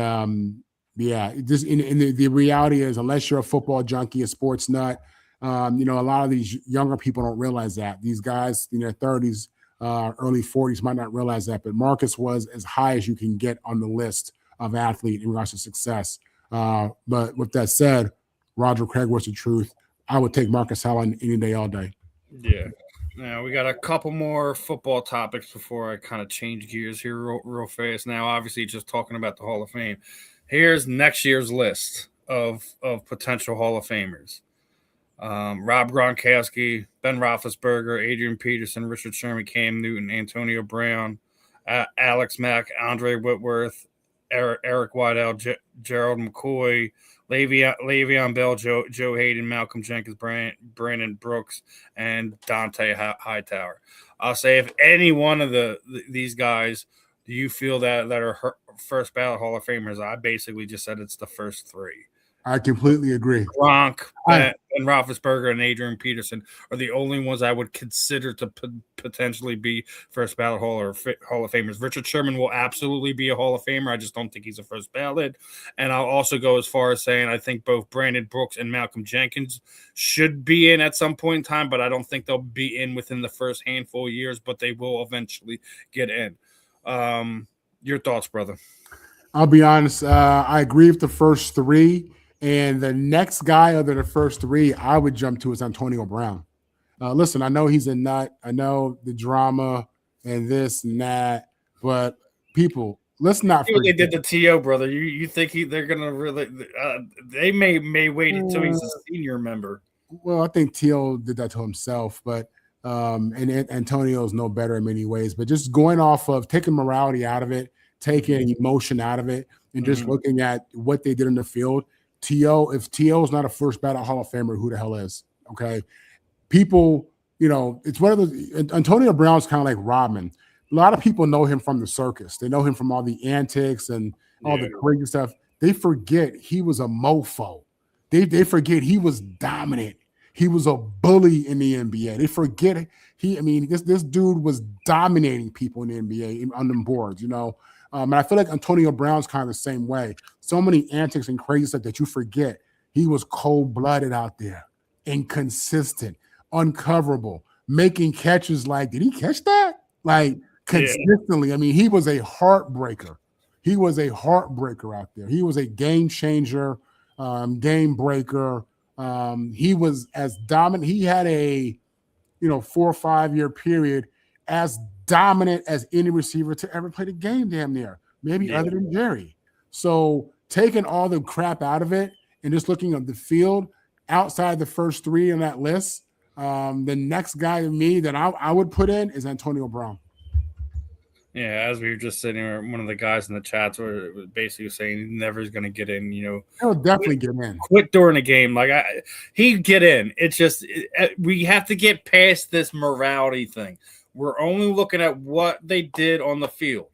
just the reality is, unless you're a football junkie, a sports nut, a lot of these younger people don't realize that. These guys in their 30s, early 40s might not realize that, but Marcus was as high as you can get on the list of athlete in regards to success. But with that said, Roger Craig was the truth. I would take Marcus Allen any day, all day. Yeah. Now, we got a couple more football topics before I kind of change gears here real fast. Now, obviously, just talking about the Hall of Fame. Here's next year's list of potential Hall of Famers. Rob Gronkowski, Ben Roethlisberger, Adrian Peterson, Richard Sherman, Cam Newton, Antonio Brown, Alex Mack, Andre Whitworth, Eric Weidl, Gerald McCoy, Le'Veon Bell, Joe Hayden, Malcolm Jenkins, Brandon Brooks, and Dante Hightower. I'll say, if any one of these guys do you feel that are first ballot Hall of Famers, I basically just said it's the first three. I completely agree. Gronk, Ben Roethlisberger, and Adrian Peterson are the only ones I would consider to potentially be first ballot Hall of Famers. Richard Sherman will absolutely be a Hall of Famer. I just don't think he's a first ballot. And I'll also go as far as saying I think both Brandon Brooks and Malcolm Jenkins should be in at some point in time, but I don't think they'll be in within the first handful of years, but they will eventually get in. Your thoughts, brother? I'll be honest. I agree with the first three. And the next guy other than the first three I would jump to is Antonio Brown. Listen, I know he's a nut. I know the drama and this and that, but people, let's not forget. They did the TO, brother. You think they're going to really they may wait until he's a senior member. Well, I think TO did that to himself, but and Antonio's no better in many ways, but just going off of taking morality out of it, taking emotion out of it, and just looking at what they did in the field. If T.O. is not a first ballot Hall of Famer, who the hell is? Okay. People, it's one of those. Antonio Brown's kind of like Rodman. A lot of people know him from the circus. They know him from all the antics and all the crazy stuff. They forget he was a mofo. They forget he was dominant. He was a bully in the NBA. They forget this dude was dominating people in the NBA on them boards, and I feel like Antonio Brown's kind of the same way. So many antics and crazy stuff that you forget. He was cold-blooded out there, inconsistent, uncoverable, making catches like, did he catch that? Like consistently. Yeah. I mean, he was a heartbreaker. He was a heartbreaker out there. He was a game changer, game breaker. He was as dominant. He had a 4 or 5 year period as dominant as any receiver to ever play the game, damn near, maybe other than Jerry. So taking all the crap out of it and just looking at the field outside the first three on that list, the next guy to me that I would put in is Antonio Brown. Yeah, as we were just sitting here, one of the guys in the chats were basically saying he never is going to get in. He'll definitely get in. Quit during the game, he'd get in. It's just we have to get past this morality thing. We're only looking at what they did on the field.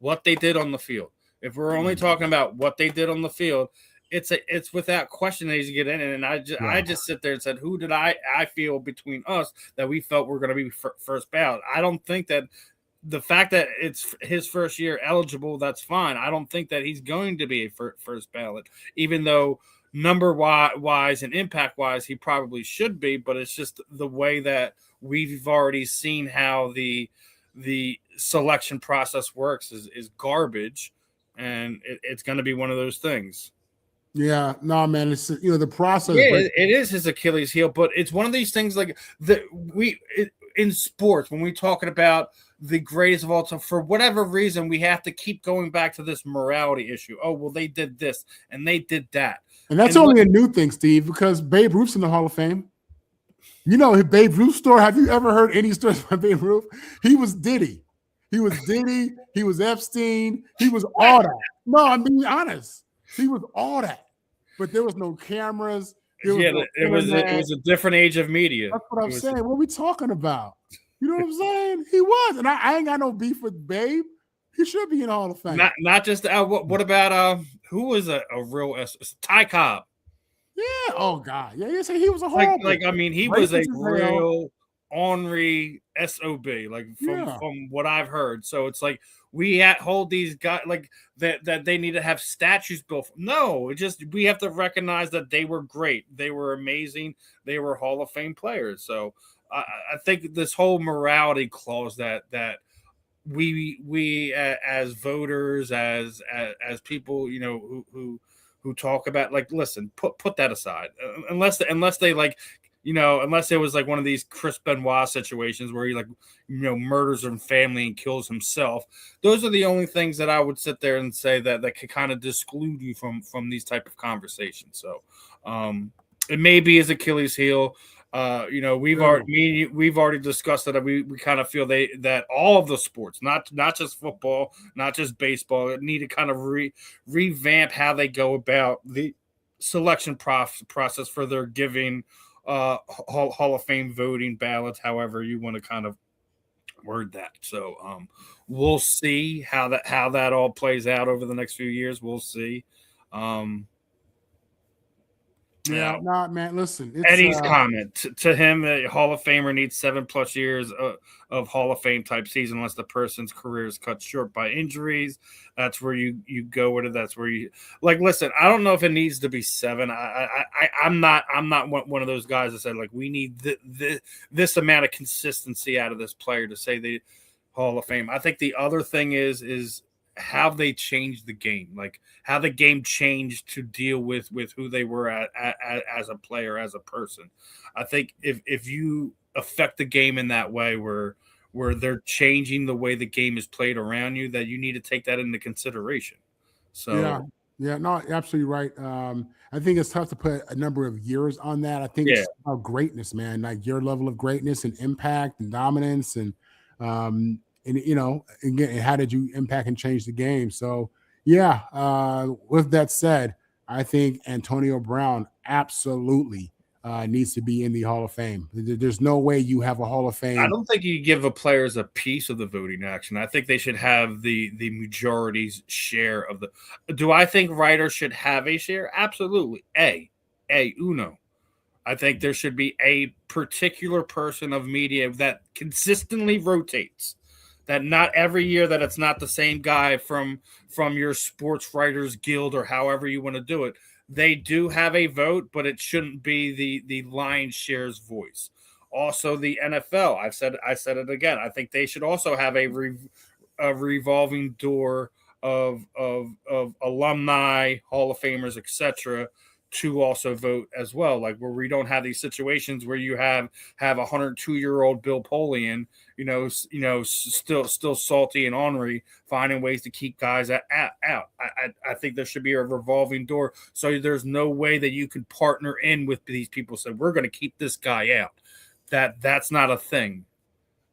If we're only talking about what they did on the field, it's without question that he's get in. And I just sit there and said, who did I feel between us that we felt were going to be first ballot? I don't think that. The fact that it's his first year eligible, that's fine. I don't think that he's going to be a first ballot, even though number-wise and impact-wise he probably should be, but it's just the way that we've already seen how the selection process works is garbage, and it's going to be one of those things. Yeah, no, man, it's the process. Yeah, it is his Achilles heel, but it's one of these things like that in sports when we're talking about the greatest of all time, for whatever reason, we have to keep going back to this morality issue. Oh, well, they did this and they did that. And that's only a new thing, Steve, because Babe Ruth's in the Hall of Fame. Babe Ruth's story. Have you ever heard any stories about Babe Ruth? He was Diddy. He was Epstein. He was all that. No, I'm being honest. He was all that. But there was no cameras. It was a different age of media. That's what I'm saying. What are we talking about? You know what I'm saying? He was, and I ain't got no beef with Babe. He should be in the Hall of Fame. Not just what about who was a real Ty Cobb? Yeah. Oh God. Yeah. He was a horrible. He was a real ornery SOB. From what I've heard. So it's like we hold these guys that they need to have statues built. No, we have to recognize that they were great. They were amazing. They were Hall of Fame players. So. I think this whole morality clause that we as voters, as people, who talk about, listen, put that aside. Unless they unless it was like one of these Chris Benoit situations where he murders her family and kills himself. Those are the only things that I would sit there and say that could kind of disclude you from these type of conversations. So it may be his Achilles heel. We've already discussed that we kind of feel that all of the sports, not just football, not just baseball, need to kind of revamp how they go about the selection process for their giving Hall of Fame voting ballots, however you want to kind of word that. So we'll see how that all plays out over the next few years. We'll see. Yeah, no, man. Listen, Eddie's comment to him: a Hall of Famer needs 7+ years of Hall of Fame type season, unless the person's career is cut short by injuries. That's where you go with it. That's where you listen. I don't know if it needs to be 7. I'm not one of those guys that said we need this amount of consistency out of this player to say the Hall of Fame. I think the other thing is how they changed the game, how the game changed to deal with who they were as a player, as a person. I think if you affect the game in that way where they're changing the way the game is played around you, that you need to take that into consideration. So yeah, no, absolutely right. I think it's tough to put a number of years on that. I think it's about greatness, man, your level of greatness and impact and dominance and again, how did you impact and change the game? So, with that said, I think Antonio Brown absolutely needs to be in the Hall of Fame. There's no way you have a Hall of I Fame. don't think you give the players a piece of the voting action. I think they should have the majority's share of the. Do I think writers should have a share? Absolutely. Uno. I think there should be a particular person of media that consistently rotates. That not every year that it's not the same guy from your sports writers guild or however you want to do it. They do have a vote, but it shouldn't be the lion's share's voice. Also, the NFL. I said it again. I think they should also have a revolving door of alumni, Hall of Famers, etc., to also vote as well. Like where we don't have these situations where you have a 102-year-old Bill Polian, still salty and ornery, finding ways to keep guys out. I think there should be a revolving door, so there's no way that you can partner in with these people. So we're going to keep this guy out. That's not a thing.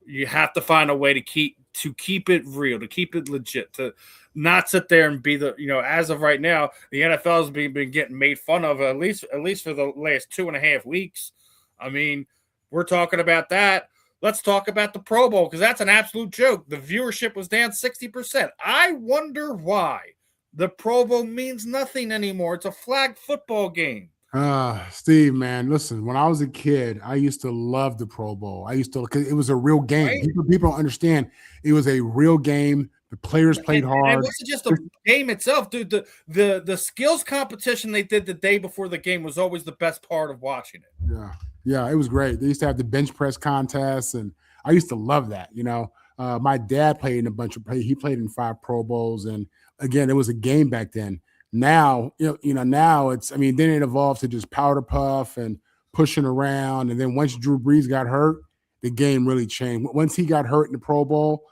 You have to find a way to keep it real, to keep it legit, to not sit there and be the, as of right now, the NFL has been getting made fun of at least for the last 2.5 weeks. I mean, we're talking about that. Let's talk about the Pro Bowl, because that's an absolute joke. The viewership was down 60%. I wonder why. The Pro Bowl means nothing anymore. It's a flag football game. Steve, man, listen, when I was a kid, I used to love the Pro Bowl. Because it was a real game. Right. People don't understand. It was a real game. The players played hard. And it wasn't just a game itself, dude. The skills competition they did the day before the game was always the best part of watching it. Yeah, it was great. They used to have the bench press contests, and I used to love that. My dad played in a bunch of He played in 5 Pro Bowls, and again, it was a game back then. Now, now it's, then it evolved to just powder puff and pushing around. And then once Drew Brees got hurt, the game really changed. Once he got hurt in the Pro Bowl,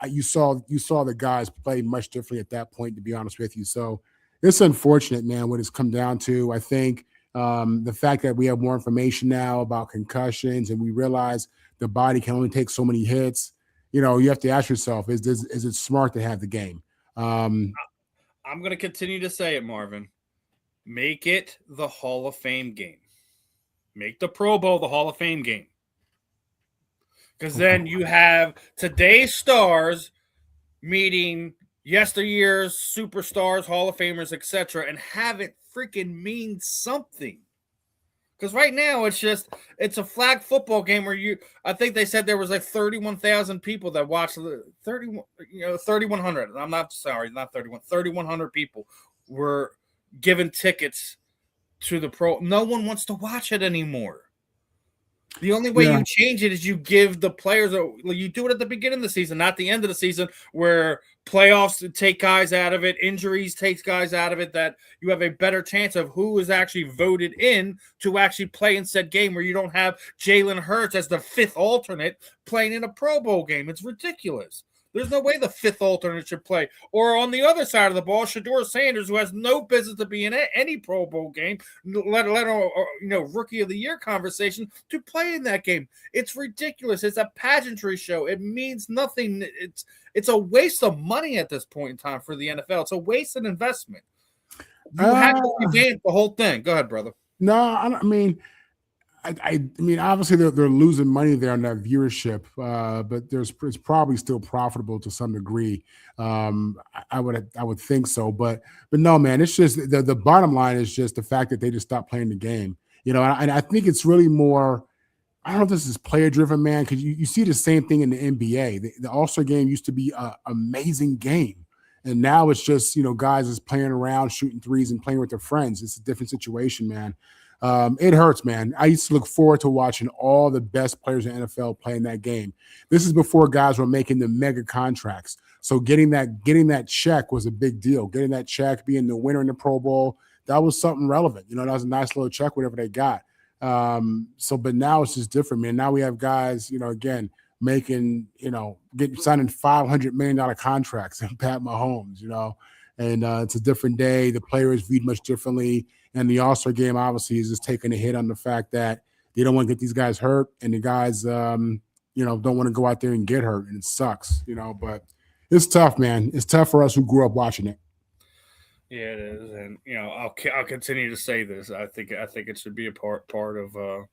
you saw the guys play much differently at that point, to be honest with you. So it's unfortunate, man, what it's come down to. I think the fact that we have more information now about concussions, and we realize the body can only take so many hits, you have to ask yourself, is it smart to have the game? I'm going to continue to say it, Marvin. Make it the Hall of Fame game. Make the Pro Bowl the Hall of Fame game. Because then you have today's stars meeting yesteryear's superstars, Hall of Famers, etc., and have it freaking mean something. Because right now it's a flag football game where I think they said there was like 31,000 people that watched 3,100. I'm not sorry, not 31. 3,100 people were given tickets to the Pro. No one wants to watch it anymore. The only way you change it is you give the players you do it at the beginning of the season, not the end of the season, where playoffs take guys out of it, injuries takes guys out of it, that you have a better chance of who is actually voted in to actually play in said game, where you don't have Jalen Hurts as the 5th alternate playing in a Pro Bowl game. It's ridiculous. There's no way the 5th alternate should play. Or on the other side of the ball, Shedeur Sanders, who has no business to be in any Pro Bowl game, let alone Rookie of the Year conversation, to play in that game. It's ridiculous. It's a pageantry show. It means nothing. It's a waste of money at this point in time for the NFL. It's a wasted investment. You have to revamp the whole thing. Go ahead, brother. No, I mean, obviously they're losing money there on that viewership, but it's probably still profitable to some degree. I would think so, but no, man, it's just the bottom line is just the fact that they just stopped playing the game. And I think it's really more. I don't know if this is player driven, man, because you see the same thing in the NBA. The All-Star game used to be an amazing game, and now it's just guys is playing around, shooting threes, and playing with their friends. It's a different situation, man. It hurts, man. I used to look forward to watching all the best players in the NFL playing that game. This is before guys were making the mega contracts. So getting that check was a big deal. Getting that check, being the winner in the Pro Bowl, that was something relevant. That was a nice little check, whatever they got. But now it's just different, man. Now we have guys, again, making, signing $500 million contracts and Pat Mahomes, and it's a different day. The players viewed much differently. And the All-Star game obviously is just taking a hit on the fact that they don't want to get these guys hurt, and the guys, don't want to go out there and get hurt, and it sucks, but it's tough, man. It's tough for us who grew up watching it. Yeah, it is, and I'll continue to say this. I think it should be a part of the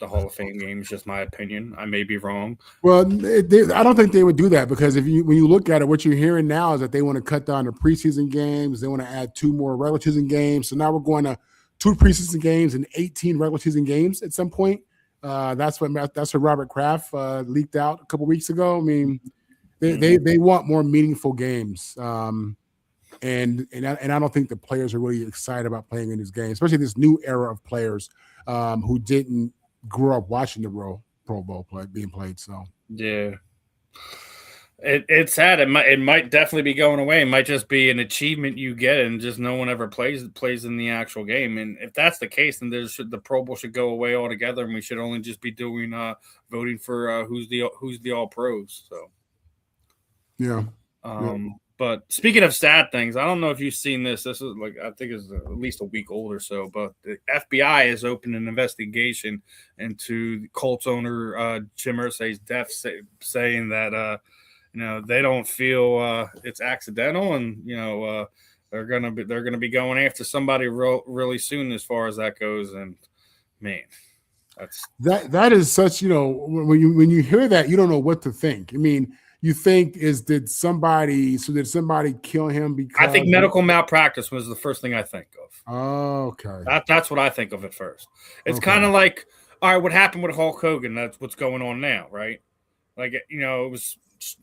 Hall of Fame games. Just my opinion. I may be wrong. Well, I don't think they would do that because when you look at it, what you're hearing now is that they want to cut down the preseason games. They want to add 2 more regular season games. So now we're going to 2 preseason games and 18 regular season games at some point. That's what Robert Kraft leaked out a couple weeks ago. I mean, they want more meaningful games. And I don't think the players are really excited about playing in these games, especially this new era of players who didn't grow up watching the Pro Bowl being played. So yeah, it's sad. It might definitely be going away. It might just be an achievement you get, and just no one ever plays in the actual game. And if that's the case, then the Pro Bowl should go away altogether, and we should only just be doing voting for who's the All Pros. So yeah. But speaking of sad things, I don't know if you've seen this. This is I think it's at least a week old or so. But the FBI has opened an investigation into Colts owner Jim Irsay's death, saying that they don't feel it's accidental, and they're gonna be going after somebody really soon as far as that goes. And man, that is such when you hear that, you don't know what to think. I mean, you think did somebody kill him? Because I think medical malpractice was the first thing I think of. Oh, okay. That's what I think of at first. It's kind of like, all right, what happened with Hulk Hogan? That's what's going on now, right? Like, it was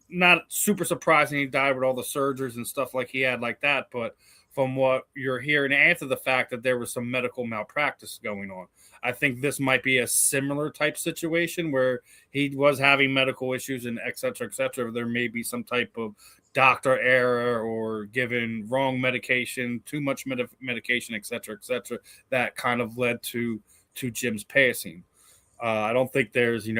not super surprising he died with all the surgeries and stuff like he had like that. But from what you're hearing after the fact that there was some medical malpractice going on, I think this might be a similar type situation where he was having medical issues and et cetera. There may be some type of doctor error or given wrong medication, too much medication, et cetera, that kind of led to Jim's passing. I don't think there's, he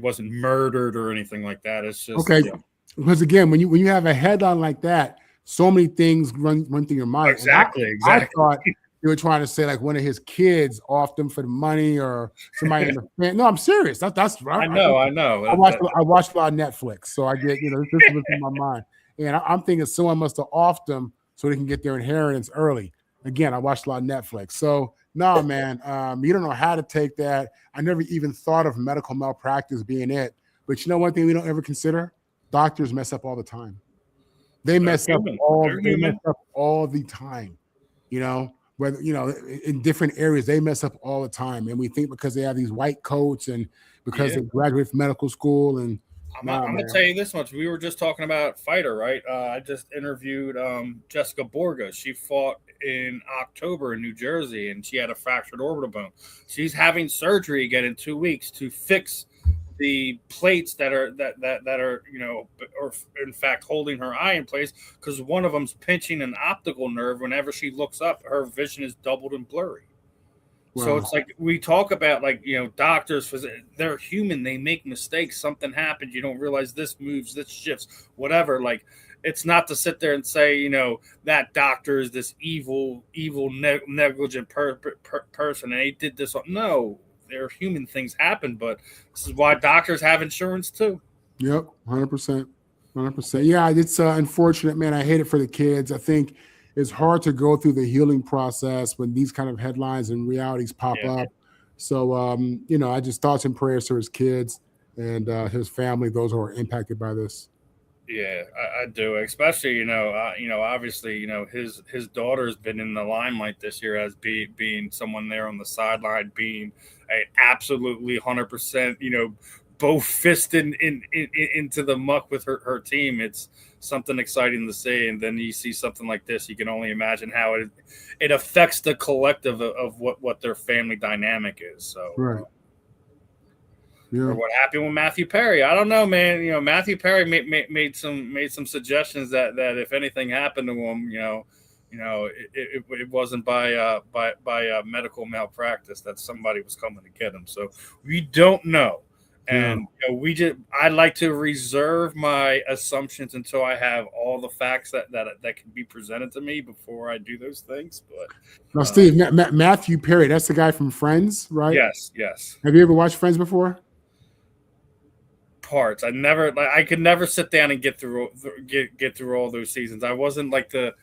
wasn't murdered or anything like that. It's just okay. Because again, when you have a headline like that, so many things run through your mind. Exactly. I thought you were trying to say like one of his kids off them for the money or somebody in the family. No, I'm serious. That's right. I know. I watched a lot of Netflix, so I get this was in my mind, and I'm thinking someone must have offed them so they can get their inheritance early. Again, I watched a lot of Netflix, so no, man, you don't know how to take that. I never even thought of medical malpractice being it, but one thing we don't ever consider: doctors mess up all the time. They mess up all the time. Whether in different areas they mess up all the time, and we think because they have these white coats and because they graduated from medical school. And I'm gonna tell you this much: we were just talking about fighter, right? I just interviewed Jessica Borga. She fought in October in New Jersey, and she had a fractured orbital bone. She's having surgery again in 2 weeks to fix the plates that are or in fact holding her eye in place, because one of them's pinching an optical nerve. Whenever she looks up, her vision is doubled and blurry. Wow. So it's like we talk about doctors, they're human, they make mistakes, something happens, you don't realize this moves, this shifts, whatever. Like, it's not to sit there and say that doctor is this evil negligent person and they did this. No, there are human things happen, but this is why doctors have insurance too. Yep, 100%. Yeah, it's unfortunate, man. I hate it for the kids. I think it's hard to go through the healing process when these kind of headlines and realities pop up. So, I just thoughts and prayers to his kids and his family, those who are impacted by this. Yeah, I do. Especially, obviously, his daughter's been in the limelight this year as being someone there on the sideline, being a absolutely 100%, both fisted into the muck with her team. It's something exciting to see. And then you see something like this, you can only imagine how it affects the collective of what their family dynamic is. So, right. Yeah. Or what happened with Matthew Perry? I don't know, man. Matthew Perry made some suggestions that if anything happened to him, it wasn't by medical malpractice, that somebody was coming to get him. So we don't know, and I'd like to reserve my assumptions until I have all the facts that can be presented to me before I do those things. But now, Steve, Matthew Perry, that's the guy from Friends, right? Yes. Have you ever watched Friends before? Parts. I could never sit down and get through all those seasons. I wasn't like the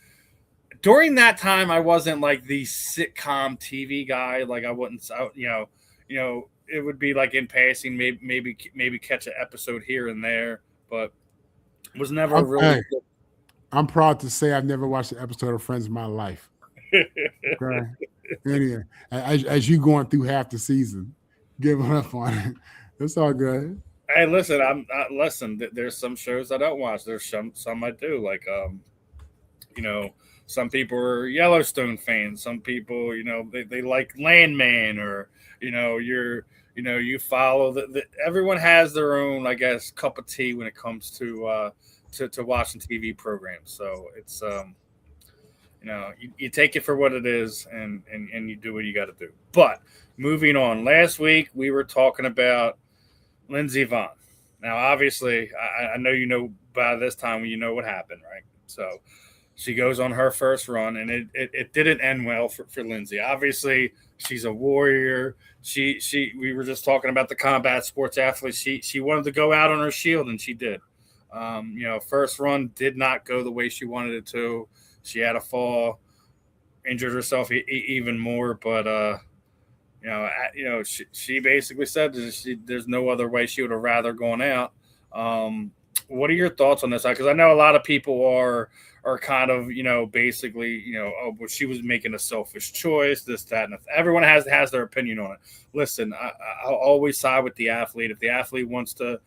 during that time, I wasn't like the sitcom TV guy. Like I wouldn't, it would be like in passing, maybe catch an episode here and there, but was never really. Hey, I'm proud to say I've never watched an episode of Friends in my life. Okay. Anyway, as you going through half the season, giving up on it. It's all good. Hey, listen, listen. There's some shows I don't watch. There's some I do. Like some people are Yellowstone fans. Some people, they like Landman, or you follow everyone has their own, I guess, cup of tea when it comes to watching TV programs. So it's you take it for what it is, and you do what you got to do. But moving on, last week we were talking about Lindsey Vonn. Now, obviously, I know by this time you know what happened, right? So she goes on her first run, and it didn't end well for Lindsey. Obviously, she's a warrior. We were just talking about the combat sports athlete. She wanted to go out on her shield, and she did. First run did not go the way she wanted it to. She had a fall, injured herself even more, but she basically said there's no other way she would have rather gone out. What are your thoughts on this? Because I know a lot of people are kind of basically well, she was making a selfish choice, this, that, and everyone has their opinion on it. Listen, I'll always side with the athlete. If the athlete wants to,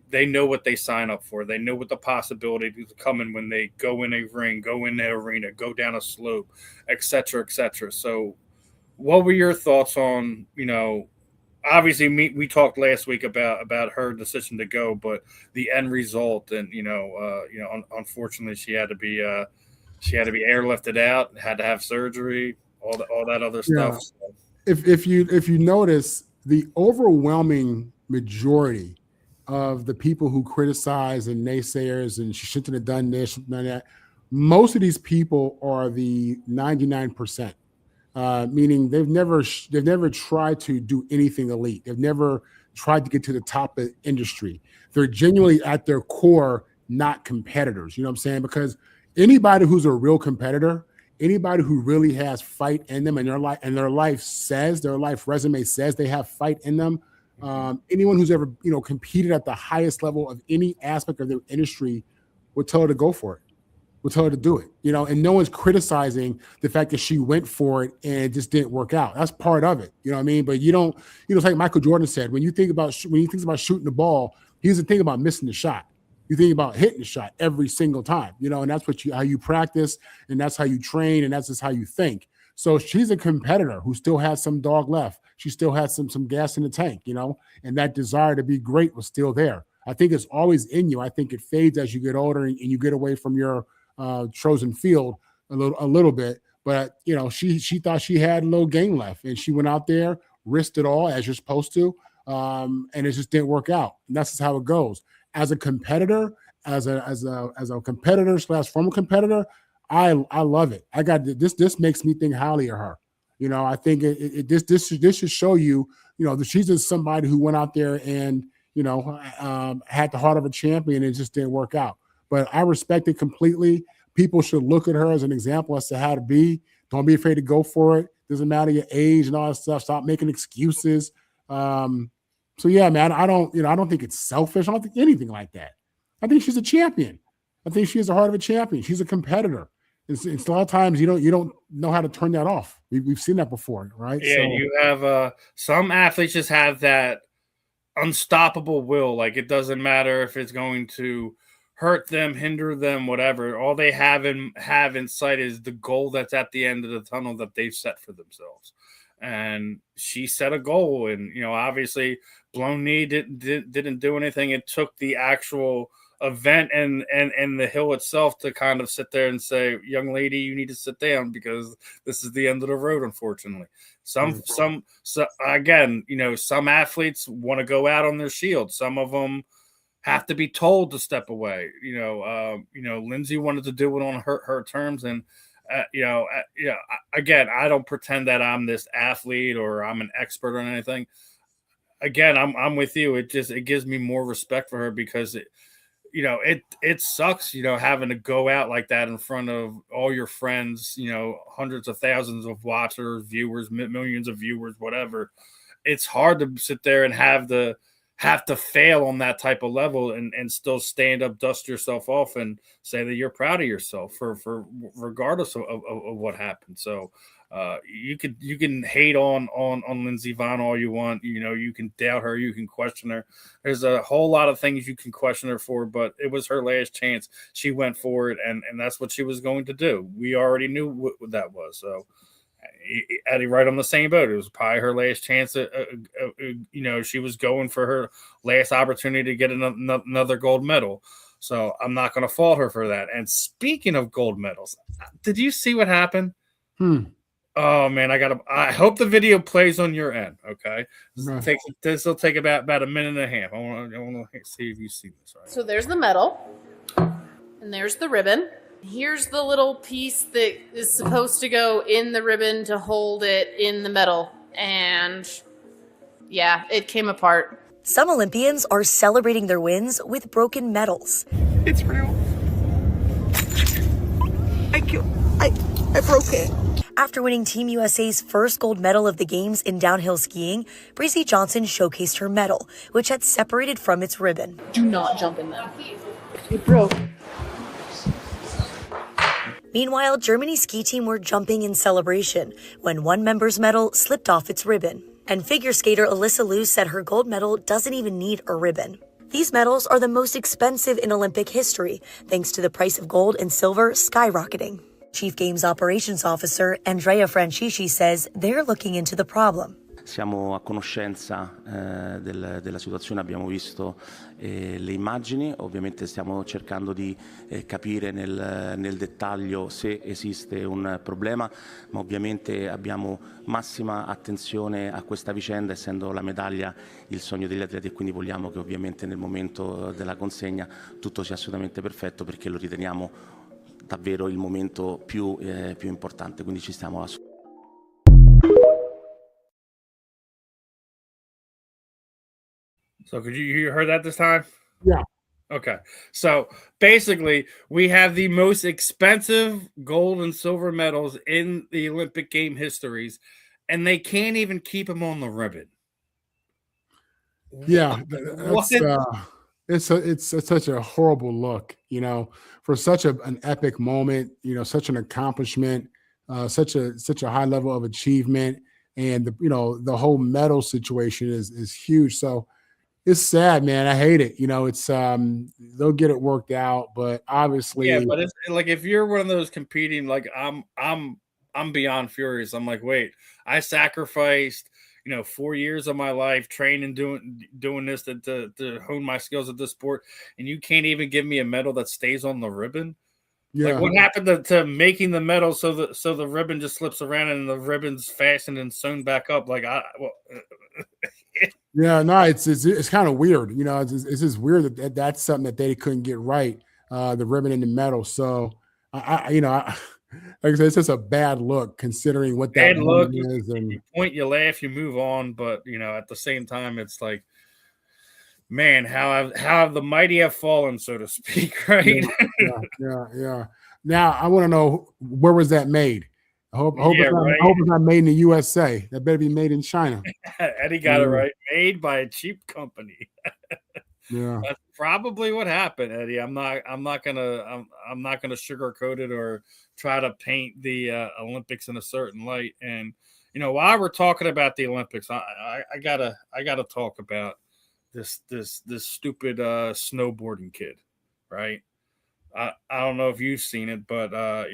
they know what they sign up for. They know what the possibility is coming when they go in a ring, go in the arena, go down a slope, et cetera, et cetera. So what were your thoughts on, obviously we talked last week about her decision to go, but the end result, and unfortunately she had to be airlifted out, had to have surgery, all that other stuff. So. If you notice, the overwhelming majority of the people who criticize and naysayers and she shouldn't have done this, none of that, most of these people are the 99%. Meaning they've never tried to do anything elite. They've never tried to get to the top of the industry. They're genuinely at their core not competitors. You know what I'm saying? Because anybody who's a real competitor, anybody who really has fight in them, and their life resume says they have fight in them. Anyone who's ever competed at the highest level of any aspect of their industry would tell her to go for it. Would tell her to do it, and no one's criticizing the fact that she went for it and it just didn't work out. That's part of it, you know what I mean? But you don't, like Michael Jordan said, when you think about shooting the ball, he doesn't think about missing the shot. You think about hitting the shot every single time, and that's how you practice, and that's how you train, and that's just how you think. So she's a competitor who still has some dog left. She still has some gas in the tank, and that desire to be great was still there. I think it's always in you. I think it fades as you get older and you get away from your chosen field a little bit, but she thought she had a little game left, and she went out there, risked it all as you're supposed to, and it just didn't work out. And that's just how it goes. As a competitor, as a competitor / former competitor, I love it. I got this. This makes me think highly of her. I think this should show you, that she's just somebody who went out there and had the heart of a champion, and it just didn't work out. But I respect it completely. People should look at her as an example as to how to be. Don't be afraid to go for it. Doesn't matter your age and all that stuff. Stop making excuses. So yeah, man, I don't think it's selfish. I don't think anything like that. I think she's a champion. I think she has the heart of a champion. She's a competitor. It's a lot of times you don't know how to turn that off. We've seen that before, right? Yeah, so, you have some athletes just have that unstoppable will. Like it doesn't matter if it's going to hurt them, hinder them, whatever. All they have in sight is the goal that's at the end of the tunnel that they've set for themselves. And she set a goal, and obviously blown knee didn't do anything. It took the actual event and the hill itself to kind of sit there and say, young lady, you need to sit down because this is the end of the road, unfortunately. Some again, some athletes want to go out on their shield. Some of them have to be told to step away. Lindsey wanted to do it on her terms, and again, I don't pretend that I'm this athlete or I'm an expert on anything. Again, I'm with you. It gives me more respect for her because it sucks, having to go out like that in front of all your friends, hundreds of thousands of watchers, viewers, millions of viewers, whatever. It's hard to sit there and have to fail on that type of level and still stand up, dust yourself off, and say that you're proud of yourself for regardless of what happened. So you can hate on Lindsey Vonn all you want. You can doubt her, you can question her. There's a whole lot of things you can question her for, but it was her last chance. She went for it, and that's what she was going to do. We already knew what that was. So Eddie, right on the same boat. It was probably her last chance. She was going for her last opportunity to get another gold medal. So I'm not going to fault her for that. And speaking of gold medals, did you see what happened? Oh man, I hope the video plays on your end. Okay, this will take about a minute and a half. I want to see if you see this. Right. So there's the medal, and there's the ribbon. Here's the little piece that is supposed to go in the ribbon to hold it in the medal. And yeah, it came apart. Some Olympians are celebrating their wins with broken medals. It's real. I broke it. After winning Team USA's first gold medal of the Games in downhill skiing, Breezy Johnson showcased her medal, which had separated from its ribbon. Do not jump in them. It broke. Meanwhile, Germany's ski team were jumping in celebration when one member's medal slipped off its ribbon. And figure skater Alyssa Liu said her gold medal doesn't even need a ribbon. These medals are the most expensive in Olympic history, thanks to the price of gold and silver skyrocketing. Chief Games Operations Officer Andrea Francisci says they're looking into the problem. Siamo a conoscenza della situazione, abbiamo visto le immagini, ovviamente stiamo cercando di capire nel dettaglio se esiste un problema, ma ovviamente abbiamo massima attenzione a questa vicenda, essendo la medaglia il sogno degli atleti, e quindi vogliamo che ovviamente nel momento della consegna tutto sia assolutamente perfetto, perché lo riteniamo davvero il momento più importante, quindi ci stiamo assolutamente. So you heard that this time? Yeah. Okay. So basically, we have the most expensive gold and silver medals in the Olympic game histories, and they can't even keep them on the ribbon. Yeah, it's such a horrible look, for such an epic moment, such an accomplishment, such a high level of achievement, and the whole medal situation is huge. So it's sad, man. I hate it. It's they'll get it worked out, but obviously, yeah. But it's like if you're one of those competing, like I'm beyond furious. I'm like, wait, I sacrificed 4 years of my life training, doing this to hone my skills at this sport, and you can't even give me a medal that stays on the ribbon. Yeah. Like what happened to making the medal so the ribbon just slips around and the ribbon's fastened and sewn back up? Like yeah, no, it's kind of weird. It's just weird that's something that they couldn't get right, the ribbon and the medal. So like I said, it's just a bad look considering what that look is. And you point, you laugh, you move on, but at the same time, it's like, man, how have the mighty have fallen, so to speak, right? Yeah. Now I want to know, where was that made? I hope it's not made in the USA. That better be made in China. Eddie got it right. Made by a cheap company. Yeah, that's probably what happened, Eddie. I'm not gonna sugarcoat it or try to paint the Olympics in a certain light. And while we're talking about the Olympics, I gotta talk about this stupid snowboarding kid, right? I don't know if you've seen it, but no.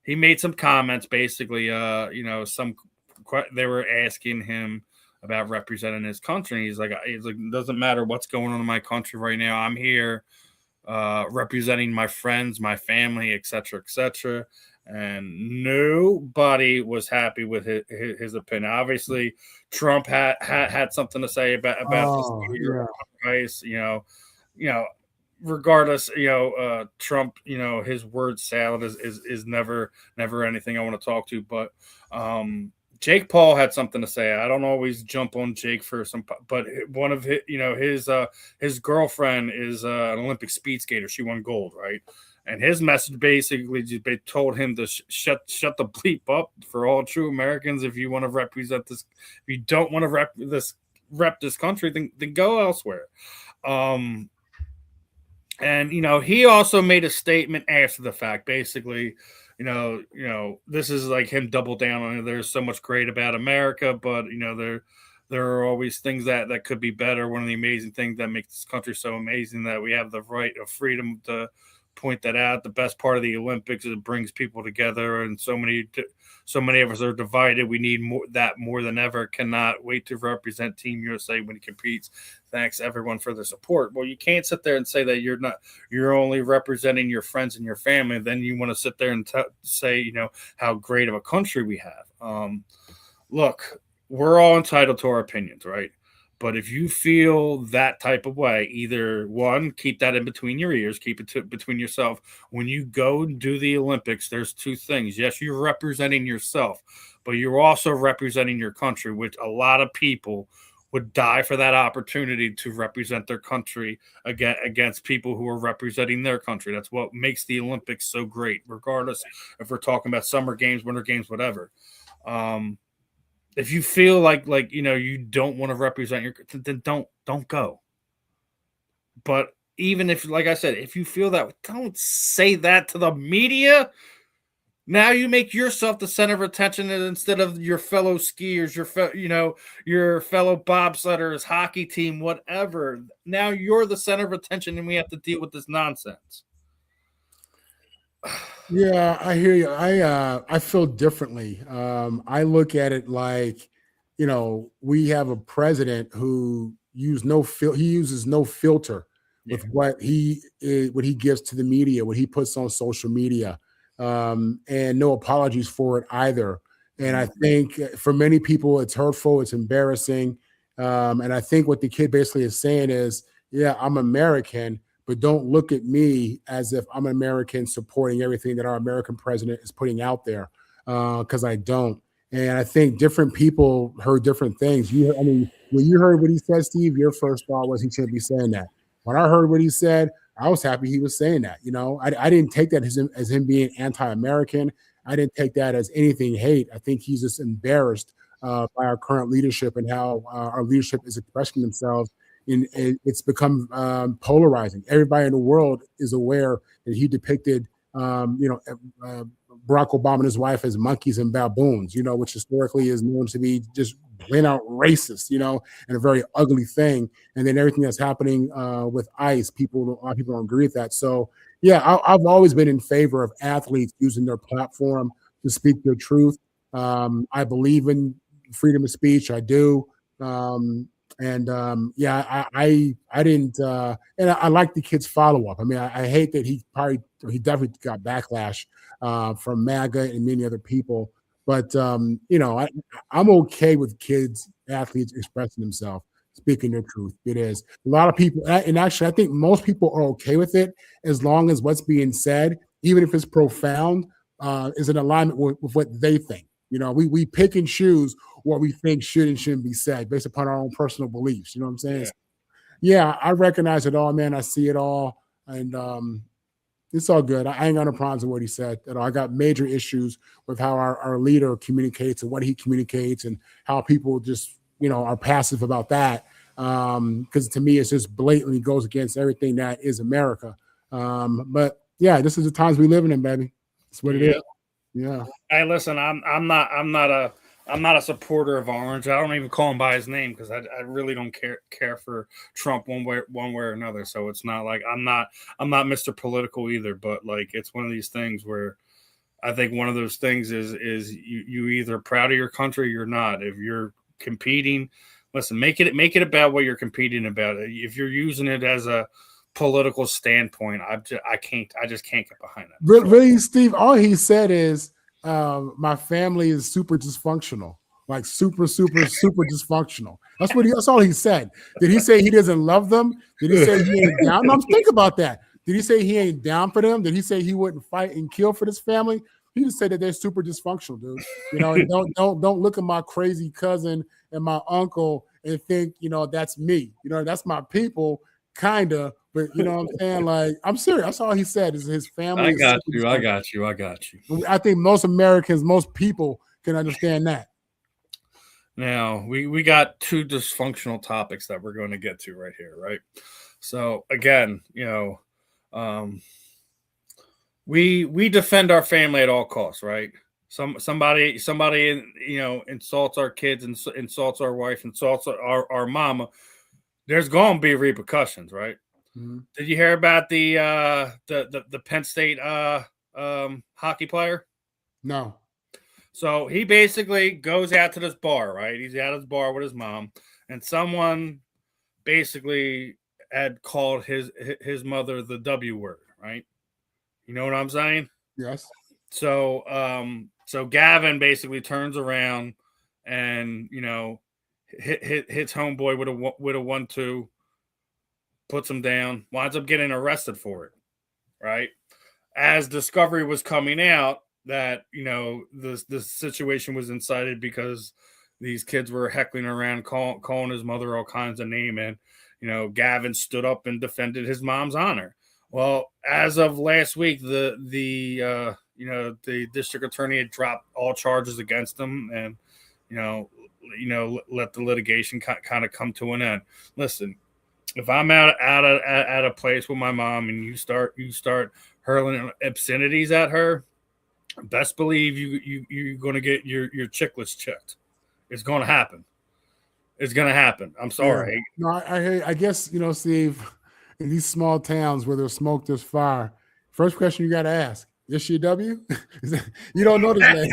he made some comments. Basically, they were asking him about representing his country. He's like, it doesn't matter what's going on in my country right now. I'm here representing my friends, my family, etc., etc. And nobody was happy with his opinion. Obviously, Trump had something to say about this. Regardless, Trump, his word salad is never anything I want to talk to. But Jake Paul had something to say. I don't always jump on Jake for some, but one of his girlfriend is an Olympic speed skater. She won gold, right? And his message basically just told him to shut the bleep up for all true Americans. If you want to represent this, if you don't want to rep this country, then go elsewhere. And he also made a statement after the fact, basically. This is like him double down on it. There's so much great about America, but there are always things that could be better. One of the amazing things that makes this country so amazing that we have the right of freedom to point that out. The best part of the Olympics is it brings people together, and so many of us are divided. We need more than ever. Cannot wait to represent Team USA when he competes. Thanks everyone for the support. Well, you can't sit there and say that you're only representing your friends and your family. Then you want to sit there and say, how great of a country we have. Look, we're all entitled to our opinions, right? But if you feel that type of way, either one, keep that in between your ears, keep it between yourself. When you go and do the Olympics, there's two things. Yes, you're representing yourself, but you're also representing your country, which a lot of people would die for that opportunity to represent their country against people who are representing their country. That's what makes the Olympics so great, regardless if we're talking about summer games, winter games, whatever. If you feel like you don't want to represent your, then don't go. But even if, like I said, if you feel that, don't say that to the media. Now you make yourself the center of attention instead of your fellow skiers, your fellow bobsledders, hockey team, whatever. Now you're the center of attention, and we have to deal with this nonsense. Yeah, I hear you. I feel differently. I look at it like, we have a president who uses no filter with what he gives to the media, what he puts on social media, and no apologies for it either. And I think for many people, it's hurtful, it's embarrassing. And I think what the kid basically is saying is, yeah, I'm American, but don't look at me as if I'm an American supporting everything that our American president is putting out there, because I don't. And I think different people heard different things. When you heard what he said, Steve, your first thought was he shouldn't be saying that. When I heard what he said, I was happy he was saying that. I didn't take that as him being anti-American. I didn't take that as anything hate. I think he's just embarrassed by our current leadership and how our leadership is expressing themselves. And it's become polarizing. Everybody in the world is aware that he depicted, Barack Obama and his wife as monkeys and baboons, which historically is known to be just plain out racist, and a very ugly thing. And then everything that's happening with ICE, a lot of people don't agree with that. So, yeah, I've always been in favor of athletes using their platform to speak their truth. I believe in freedom of speech. I do. I didn't, and I like the kid's follow up. I mean, I hate that he definitely got backlash from MAGA and many other people. But I'm okay with athletes expressing themselves, speaking their truth. It is a lot of people, and actually, I think most people are okay with it as long as what's being said, even if it's profound, is in alignment with what they think. We pick and choose what we think should and shouldn't be said based upon our own personal beliefs. You know what I'm saying? Yeah, I recognize it all, man. I see it all. And it's all good. I ain't got no problems with what he said. I got major issues with how our leader communicates and what he communicates and how people just, are passive about that. Because to me, it's just blatantly goes against everything that is America. But yeah, this is the times we live in, baby. It's what it is. Yeah. Hey, listen, I'm not a supporter of Orange. I don't even call him by his name because I really don't care for Trump one way or another. So it's not like I'm not Mr. Political either. But like it's one of these things where I think one of those things is you either proud of your country or you're not. If you're competing, listen, make it about what you're competing about. If you're using it as a political standpoint, I just can't get behind that. Really, Steve, all he said is my family is super dysfunctional, like super dysfunctional. That's all he said. Did he say he doesn't love them? Did he say he ain't down? No, think about that. Did he say he ain't down for them? Did he say he wouldn't fight and kill for this family? He just said that they're super dysfunctional, dude. You know, and don't look at my crazy cousin and my uncle and think, you know, that's me. You know, that's my people, kinda. But you know what I'm saying? Like, I'm serious. That's all he said is his family. I got you. I got you. I got you. I think most Americans, most people can understand that. Now we got two dysfunctional topics that we're going to get to right here, right? So again, you know, we defend our family at all costs, right? Somebody you know insults our kids, insults our wife, insults our mama. There's going to be repercussions, right? Mm-hmm. Did you hear about the Penn State hockey player? No. So he basically goes out to this bar, right? He's at his bar with his mom, and someone basically had called his mother the W word, right? You know what I'm saying? Yes. So so Gavin basically turns around and, you know, hits homeboy with a 1-2, puts him down, winds up getting arrested for it, right? As discovery was coming out that, you know, the situation was incited because these kids were heckling around, calling his mother all kinds of names, and, you know, Gavin stood up and defended his mom's honor. Well, as of last week, the district attorney had dropped all charges against him, and you know, let the litigation kind of come to an end. Listen, if I'm at a place with my mom and you start hurling obscenities at her, best believe you're going to get your chicklets checked. It's going to happen. It's going to happen. I'm sorry. Yeah. No, I guess, you know, Steve, in these small towns where there's smoke, there's fire. First question you got to ask: is she a W? You don't know this lady,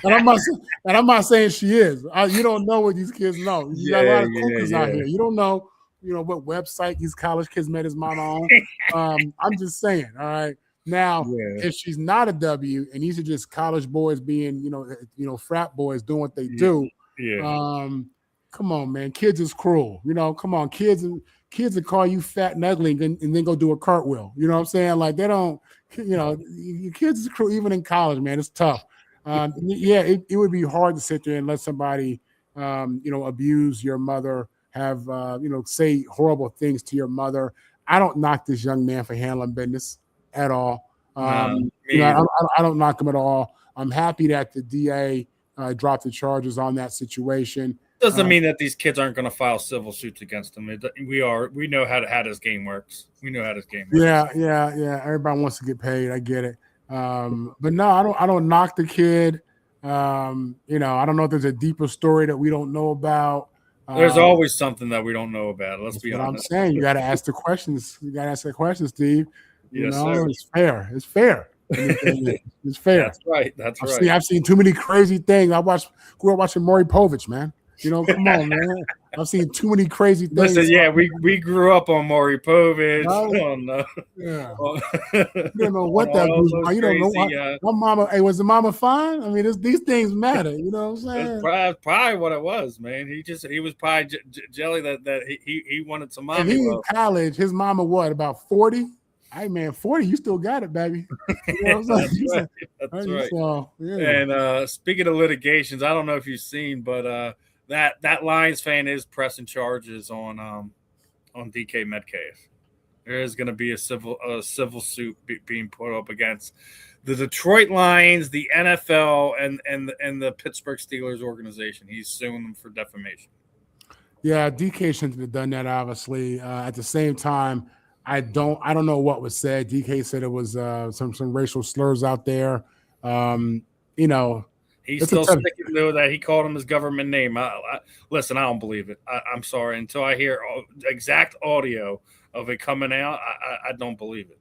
and I'm not saying she is. You don't know what these kids know. You got a lot of cougars out here. You don't know, you know, what website these college kids met his mama on. I'm just saying. All right. Now, if she's not a W, and these are just college boys being, you know, frat boys doing what they do. Yeah. Come on, man. Kids is cruel. You know, come on, kids that call you fat and ugly and then go do a cartwheel. You know what I'm saying? Like, they don't, you know, your kids is cruel even in college, man. It's tough. It would be hard to sit there and let somebody, you know, abuse your mother, have, you know, say horrible things to your mother. I don't knock this young man for handling business at all. You know, I don't knock him at all. I'm happy that the DA dropped the charges on that situation. Doesn't mean that these kids aren't going to file civil suits against them. We know how this game works. We know how this game works. Yeah. Everybody wants to get paid. I get it. But no, I don't knock the kid. You know, I don't know if there's a deeper story that we don't know about. There's always something that we don't know about. Let's be honest. I'm saying you got to ask the questions. You got to ask the questions, Steve. You know, sir. It's fair. It's fair. It's fair. That's right. I've seen too many crazy things. Grew up watching Maury Povich, man. You know, come on, man. I've seen too many crazy things. Listen, yeah, we grew up on Maury Povich. Yeah. You don't know what that was. You don't know what my mama. Hey, was the mama fine? I mean, these things matter. You know what I'm saying? That's probably what it was, man. He was probably jelly that he wanted some mommy. And he in college. His mama what, about 40? Hey, man, 40, you still got it, baby. You know what I'm saying? That's right. So, yeah. And speaking of litigations, I don't know if you've seen, but that Lions fan is pressing charges on DK Metcalf. There is going to be a civil suit being put up against the Detroit Lions, the NFL, and the Pittsburgh Steelers organization. He's suing them for defamation. Yeah, DK shouldn't have done that. Obviously, at the same time, I don't know what was said. DK said it was some racial slurs out there. You know. He's still sticking to that. He called him his government name. Listen, I don't believe it. I'm sorry. Until I hear exact audio of it coming out, I don't believe it.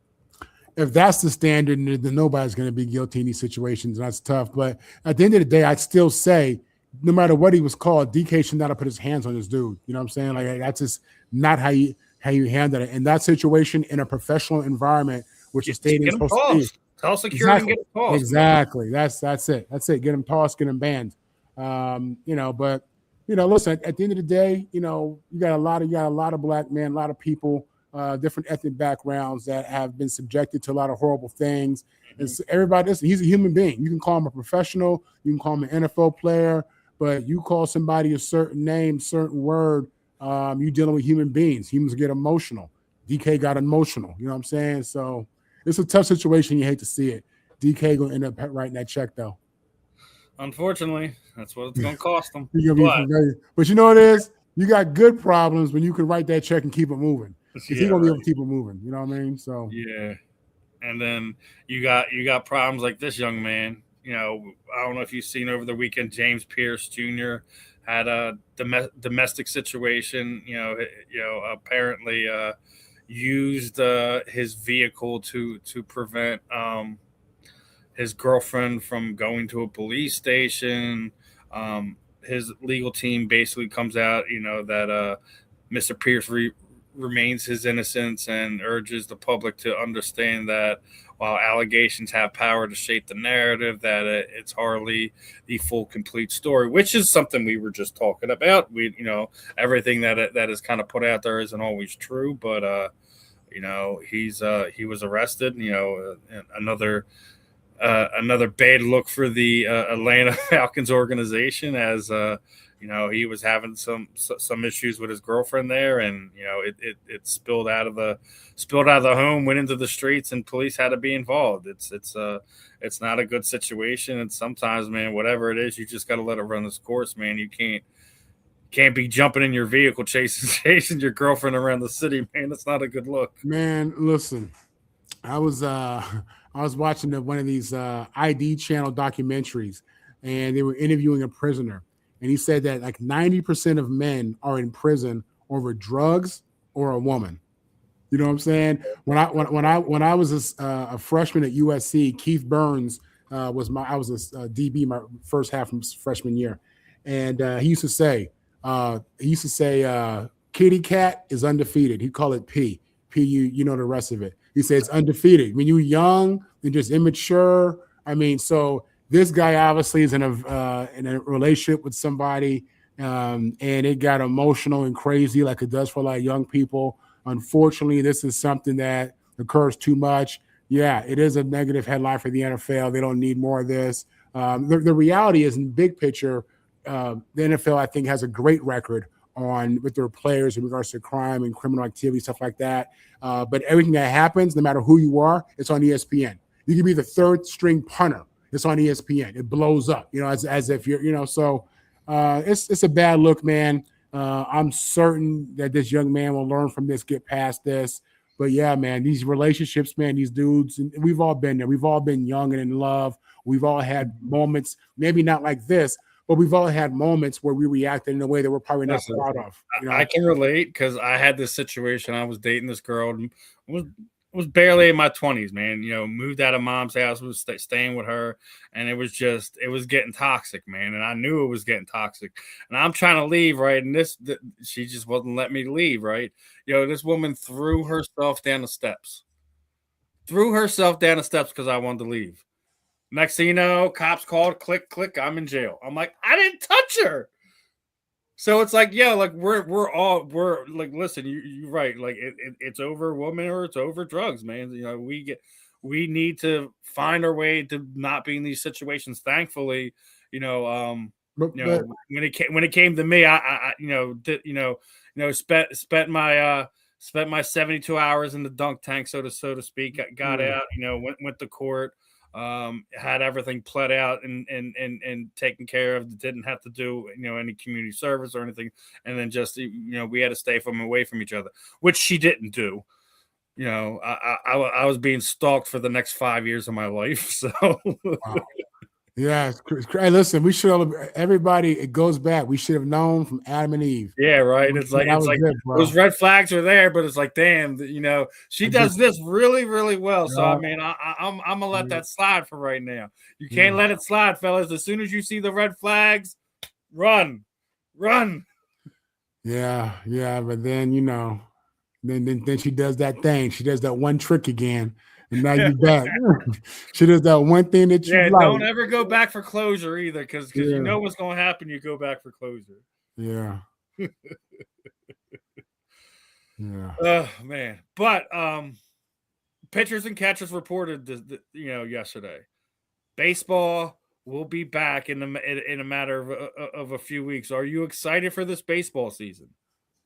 If that's the standard, then nobody's going to be guilty in these situations. And that's tough. But at the end of the day, I'd still say, no matter what he was called, DK should not have put his hands on this dude. You know what I'm saying? Like, that's just not how you handle it. In that situation, in a professional environment, which the stadium is supposed to be. Tell security get him tossed. Exactly. That's it. That's it. Get him tossed, get him banned. You know, but you know, listen, at the end of the day, you know, you got a lot of black men, a lot of people different ethnic backgrounds that have been subjected to a lot of horrible things. And so everybody, listen, he's a human being. You can call him a professional, you can call him an NFL player, but you call somebody a certain name, certain word, you dealing with human beings. Humans get emotional. DK got emotional. You know what I'm saying? So it's a tough situation. You hate to see it. DK going to end up writing that check, though. Unfortunately, that's what it's going to cost them. But you know what it is? You got good problems when you can write that check and keep it moving. Because he's going to be able to keep it moving. You know what I mean? So yeah. And then you got problems like this young man. You know, I don't know if you've seen over the weekend, James Pierce Jr. had a domestic situation. You know, apparently used his vehicle to prevent his girlfriend from going to a police station. His legal team basically comes out, you know, that Mr. Pierce remains his innocence and urges the public to understand that while allegations have power to shape the narrative, that it's hardly the full, complete story, which is something we were just talking about. We, you know, everything that is kind of put out there isn't always true, but you know, he was arrested. You know, another bad look for the Atlanta Falcons organization, as you know, he was having some issues with his girlfriend there, and you know, it spilled out of the home, went into the streets, and police had to be involved. It's not a good situation, and sometimes, man, whatever it is, you just got to let it run its course, man. You can't be jumping in your vehicle chasing your girlfriend around the city, man. That's not a good look. Man, listen, I was watching one of these ID channel documentaries, and they were interviewing a prisoner, and he said that like 90% of men are in prison over drugs or a woman. You know what I'm saying? When I was a freshman at USC, Keith Burns I was a DB my first half of freshman year, and he used to say kitty cat is undefeated. He'd call it P. You know the rest of it. He said it's undefeated. When you're young and just immature, I mean, so this guy obviously is in a relationship with somebody, and it got emotional and crazy like it does for a lot of young people. Unfortunately, this is something that occurs too much. Yeah, it is a negative headline for the NFL. They don't need more of this. The reality is, in big picture, the NFL, I think, has a great record with their players in regards to crime and criminal activity, stuff like that. But everything that happens, no matter who you are, it's on ESPN. You can be the third string punter. It's on ESPN. It blows up, you know, as if you're, you know, so it's a bad look, man. I'm certain that this young man will learn from this, get past this. But yeah, man, these relationships, man, these dudes, and we've all been there. We've all been young and in love. We've all had moments, maybe not like this, but we've all had moments where we reacted in a way that we're probably not proud of. You know? I can relate because I had this situation. I was dating this girl and was barely in my 20s, man. You know, moved out of mom's house, was staying with her, and it was getting toxic, man. And I knew it was getting toxic. And I'm trying to leave, right? And she just wasn't letting me leave, right? You know, this woman threw herself down the steps. Because I wanted to leave. Next thing you know, cops called, click, I'm in jail. I'm like, I didn't touch her. So it's like, yeah, like we're like, listen, you're right. Like it's over a woman or it's over drugs, man. You know, we need to find our way to not be in these situations. Thankfully, when it came to me, I spent my 72 hours in the dunk tank, so to speak. Got out, went to court. Had everything pled out and taken care of. Didn't have to do any community service or anything, and then just we had to stay away from each other, which she didn't do. I was being stalked for the next 5 years of my life. So wow. Yeah, hey, listen, we should everybody. It goes back. We should have known from Adam and Eve. Yeah, right. It's like those red flags are there, but it's like, damn, she does this really, really well. So I mean, I'm gonna let that slide for right now. You can't let it slide, fellas. As soon as you see the red flags, run. Yeah, but then then she does that thing. She does that one trick again. And now you're back. She does that one thing that you like. Don't ever go back for closure either, because you know what's going to happen. You go back for closure. Yeah. Yeah. Man. But pitchers and catchers reported yesterday. Baseball will be back in a matter of a few weeks. Are you excited for this baseball season?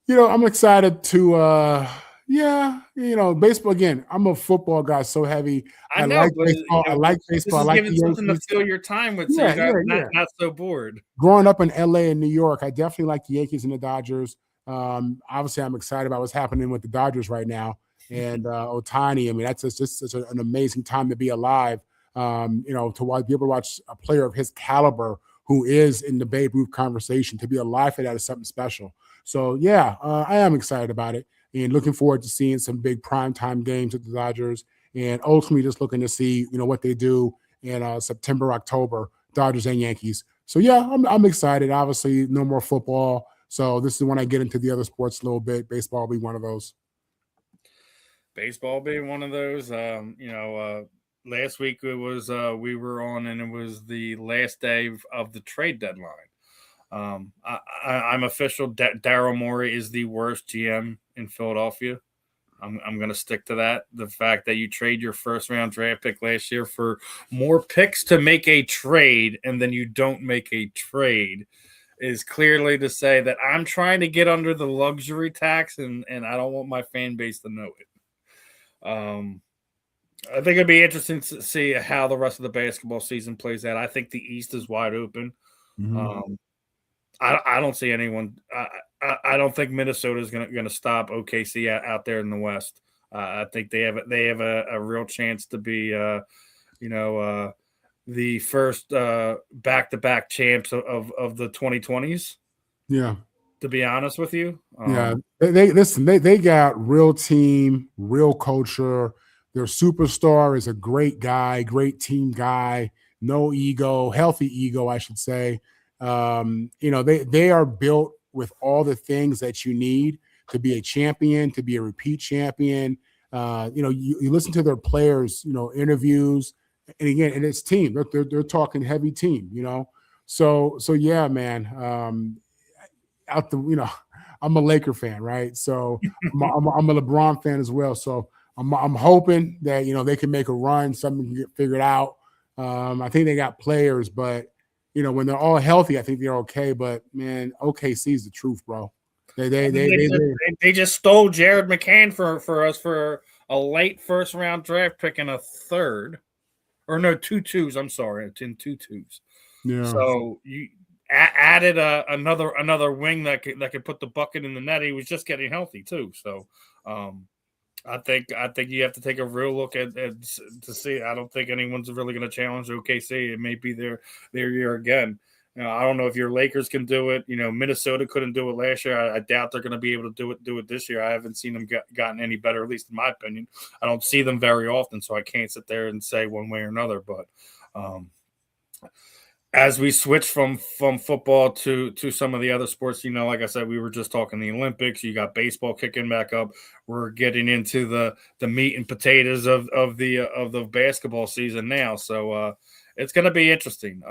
I'm excited to baseball again. I'm a football guy, so heavy. I I know, like but baseball. I like this baseball. I is like giving the something to Yankees. fill your time with, so Yeah, you're yeah. not so bored. Growing up in LA and New York, I definitely like the Yankees and the Dodgers. Obviously, I'm excited about what's happening with the Dodgers right now. And Ohtani, I mean, that's just such an amazing time to be alive. To be able to watch a player of his caliber who is in the Babe Ruth conversation, to be alive for that is something special. So, yeah, I am excited about it and looking forward to seeing some big primetime games with the Dodgers and ultimately just looking to see, what they do in September, October, Dodgers and Yankees. So, yeah, I'm excited. Obviously, no more football. So this is when I get into the other sports a little bit. Baseball will be one of those. Baseball being one of those. Last week it was we were on, and it was the last day of the trade deadline. I'm official. Daryl Morey is the worst GM in Philadelphia. I'm going to stick to that. The fact that you trade your first round draft pick last year for more picks to make a trade, and then you don't make a trade, is clearly to say that I'm trying to get under the luxury tax, and I don't want my fan base to know it. I think it'd be interesting to see how the rest of the basketball season plays out. I think the East is wide open. Mm-hmm. I don't see anyone. I don't think Minnesota is going to stop OKC out there in the West. I think they have a real chance to be, the first back-to-back champs of the 2020s. Yeah. To be honest with you, yeah. They got real team, real culture. Their superstar is a great guy, great team guy, no ego, healthy ego, I should say. They are built with all the things that you need to be a champion, to be a repeat champion. You listen to their players, interviews, and again, and it's team. They're talking heavy team, So yeah, man. I'm a Laker fan, right? So I'm a LeBron fan as well. So I'm hoping that they can make a run, something can get figured out. I think they got players, but when they're all healthy, I think they're okay. But man, OKC is the truth, bro. They just stole Jared McCann for us for a late first round draft pick and a third, or no, 2 2s. I'm sorry, it's in 2 2s. Yeah. So you added another wing that could put the bucket in the net. He was just getting healthy too. So I think you have to take a real look at to see. I don't think anyone's really going to challenge OKC. It may be their year again. I don't know if your Lakers can do it. Minnesota couldn't do it last year. I doubt they're going to be able to do it this year. I haven't seen them gotten any better, at least in my opinion. I don't see them very often, so I can't sit there and say one way or another. But as we switch from football to some of the other sports, like I said, we were just talking the Olympics. You got baseball kicking back up. We're getting into the meat and potatoes of the basketball season now. So it's going to be interesting.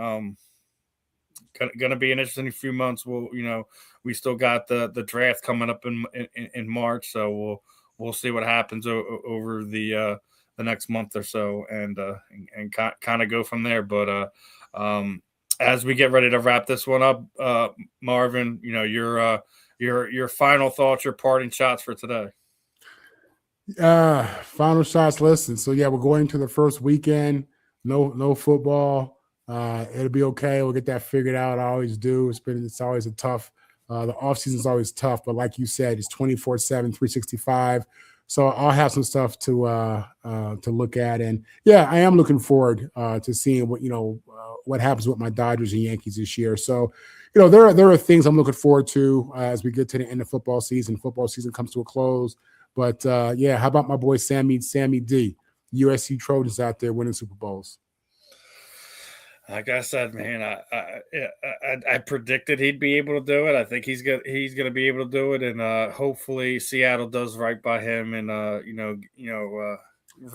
Going to be an interesting few months. We still got the draft coming up in March, so we'll see what happens over the next month or so, and kind of go from there. But as we get ready to wrap this one up, Marvin, your final thoughts, your parting shots for today. Final shots. Listen. So yeah, we're going to the first weekend. No football. It'll be okay. We'll get that figured out. I always do. It's always a tough. The off season is always tough, but like you said, it's 24/7, 365. So I'll have some stuff to look at, and yeah, I am looking forward to seeing what happens with my Dodgers and Yankees this year. So, there are things I'm looking forward to as we get to the end of football season. Football season comes to a close, but yeah, how about my boy Sammy D, USC Trojans out there winning Super Bowls? Like I said, man, I predicted he'd be able to do it. I think he's gonna be able to do it, and hopefully Seattle does right by him, and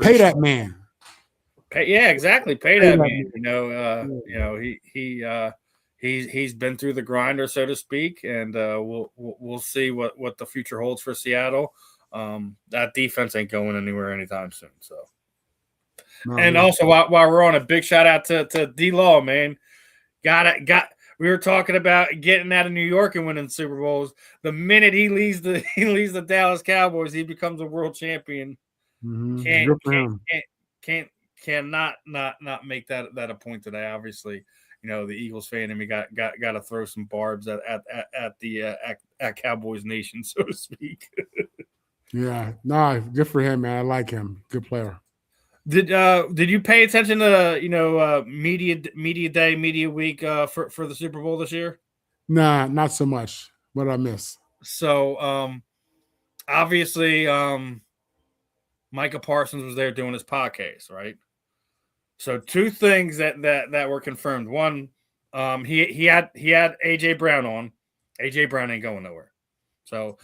pay that man. Yeah, exactly. Pay that man. He's been through the grinder, so to speak, and we'll see what the future holds for Seattle. that defense ain't going anywhere anytime soon. So, No, also while we're on, a big shout out to D-Law, man. We were talking about getting out of New York and winning Super Bowls. The minute he leaves the Dallas Cowboys, he becomes a world champion. Cannot not make that a point today. Obviously, the Eagles fan and me got to throw some barbs at Cowboys Nation, so to speak. Yeah, no, good for him, man. I like him. Good player. Did you pay attention to media day, media week for the Super Bowl this year? Nah, not so much. What did I miss? So obviously Micah Parsons was there doing his podcast, right? So two things that were confirmed. One, he had AJ Brown on. AJ Brown ain't going nowhere. So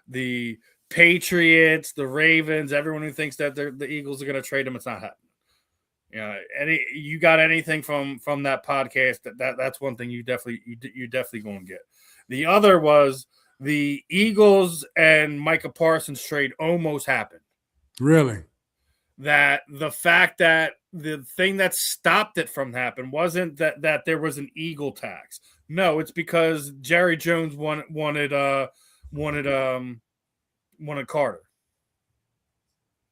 the Patriots, the Ravens, everyone who thinks that the Eagles are going to trade him, it's not happening. You got anything from that podcast? That's one thing you definitely going to get. The other was the Eagles and Micah Parsons trade almost happened. Really? That the fact that the thing that stopped it from happening wasn't that there was an Eagle tax. No, it's because Jerry Jones wanted Carter.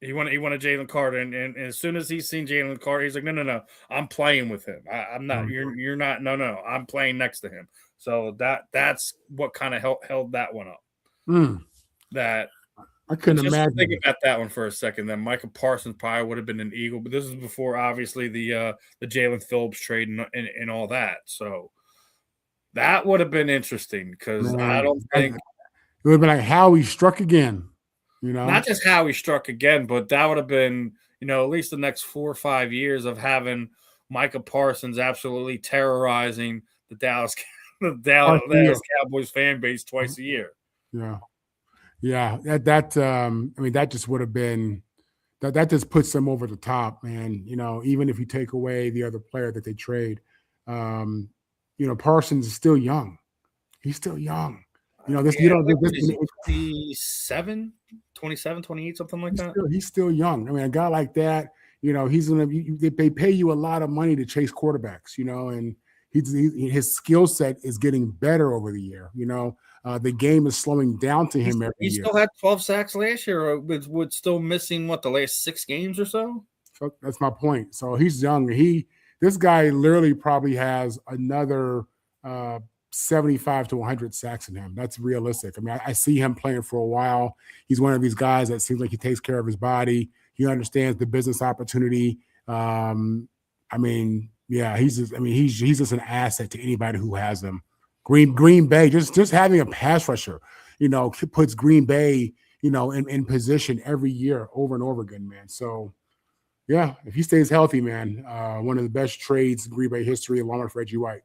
He wanted Jalen Carter, and as soon as he's seen Jalen Carter, he's like, no, I'm playing with him. I'm not. You're not. No, I'm playing next to him. So that's what kind of held that one up. That I couldn't imagine. Think about that one for a second. Then Micah Parsons probably would have been an Eagle, but this is before obviously the Jalen Phillips trade and all that. So that would have been interesting because I don't think. It would have been like how he struck again, Not just how he struck again, but that would have been, at least the next 4 or 5 years of having Micah Parsons absolutely terrorizing the Dallas Cowboys fan base twice a year. Yeah. That just would have been that just puts them over the top, man. Even if you take away the other player that they trade, Parsons is still young. He's still young. This 27, 28, something like that. He's still young. I mean, a guy like that, he's gonna. They pay you a lot of money to chase quarterbacks, and his skill set is getting better over the year. The game is slowing down to him every year. He still had 12 sacks last year, or was still missing the last 6 games or so. So that's my point. So he's young. This guy literally probably has another 75 to 100 sacks in him. That's realistic. I mean, I see him playing for a while. He's one of these guys that seems like he takes care of his body. He understands the business opportunity. He's just an asset to anybody who has him. Green Bay, just having a pass rusher, puts Green Bay, in position every year over and over again, man. So, yeah, if he stays healthy, man, one of the best trades in Green Bay history, along with Reggie White.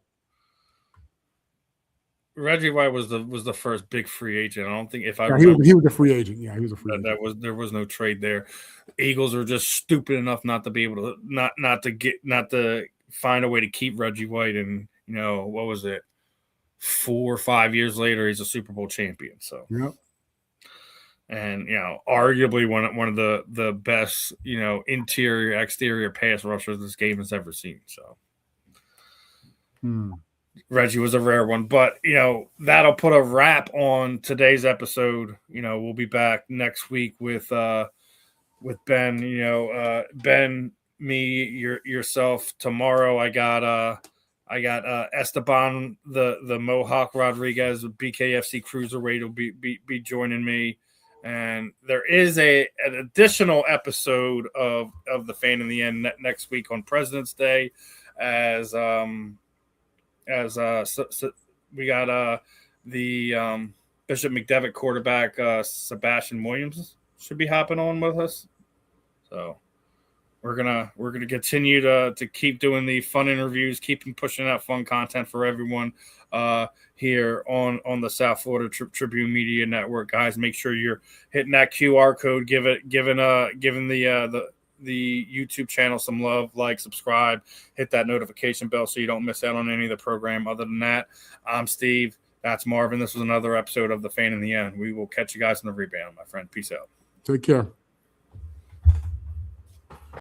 Reggie White was the first big free agent. I don't think he was a free agent. Yeah, he was a free agent. There was no trade there. Eagles are just stupid enough not to be able to not to find a way to keep Reggie White. And what was it? 4 or 5 years later, he's a Super Bowl champion. So yep. And arguably one of the best interior exterior pass rushers this game has ever seen. So. Reggie was a rare one, but that'll put a wrap on today's episode. We'll be back next week with Ben. Ben, me, yourself. Tomorrow, I got Esteban, the Mohawk Rodriguez, BKFC Cruiserweight will be joining me, and there is an additional episode of the Fan in the End next week on President's Day, as we got the Bishop McDevitt quarterback Sebastian Williams should be hopping on with us. So we're gonna continue to keep doing the fun interviews, keeping pushing out fun content for everyone here on the South Florida Tribune Media Network. Guys, make sure you're hitting that QR code, giving the YouTube channel some love, like, subscribe, hit that notification bell so you don't miss out on any of the program. Other than that, I'm Steve. That's Marvin. This was another episode of The Fan in the End. We will catch you guys in the rebound, my friend. Peace out. Take care.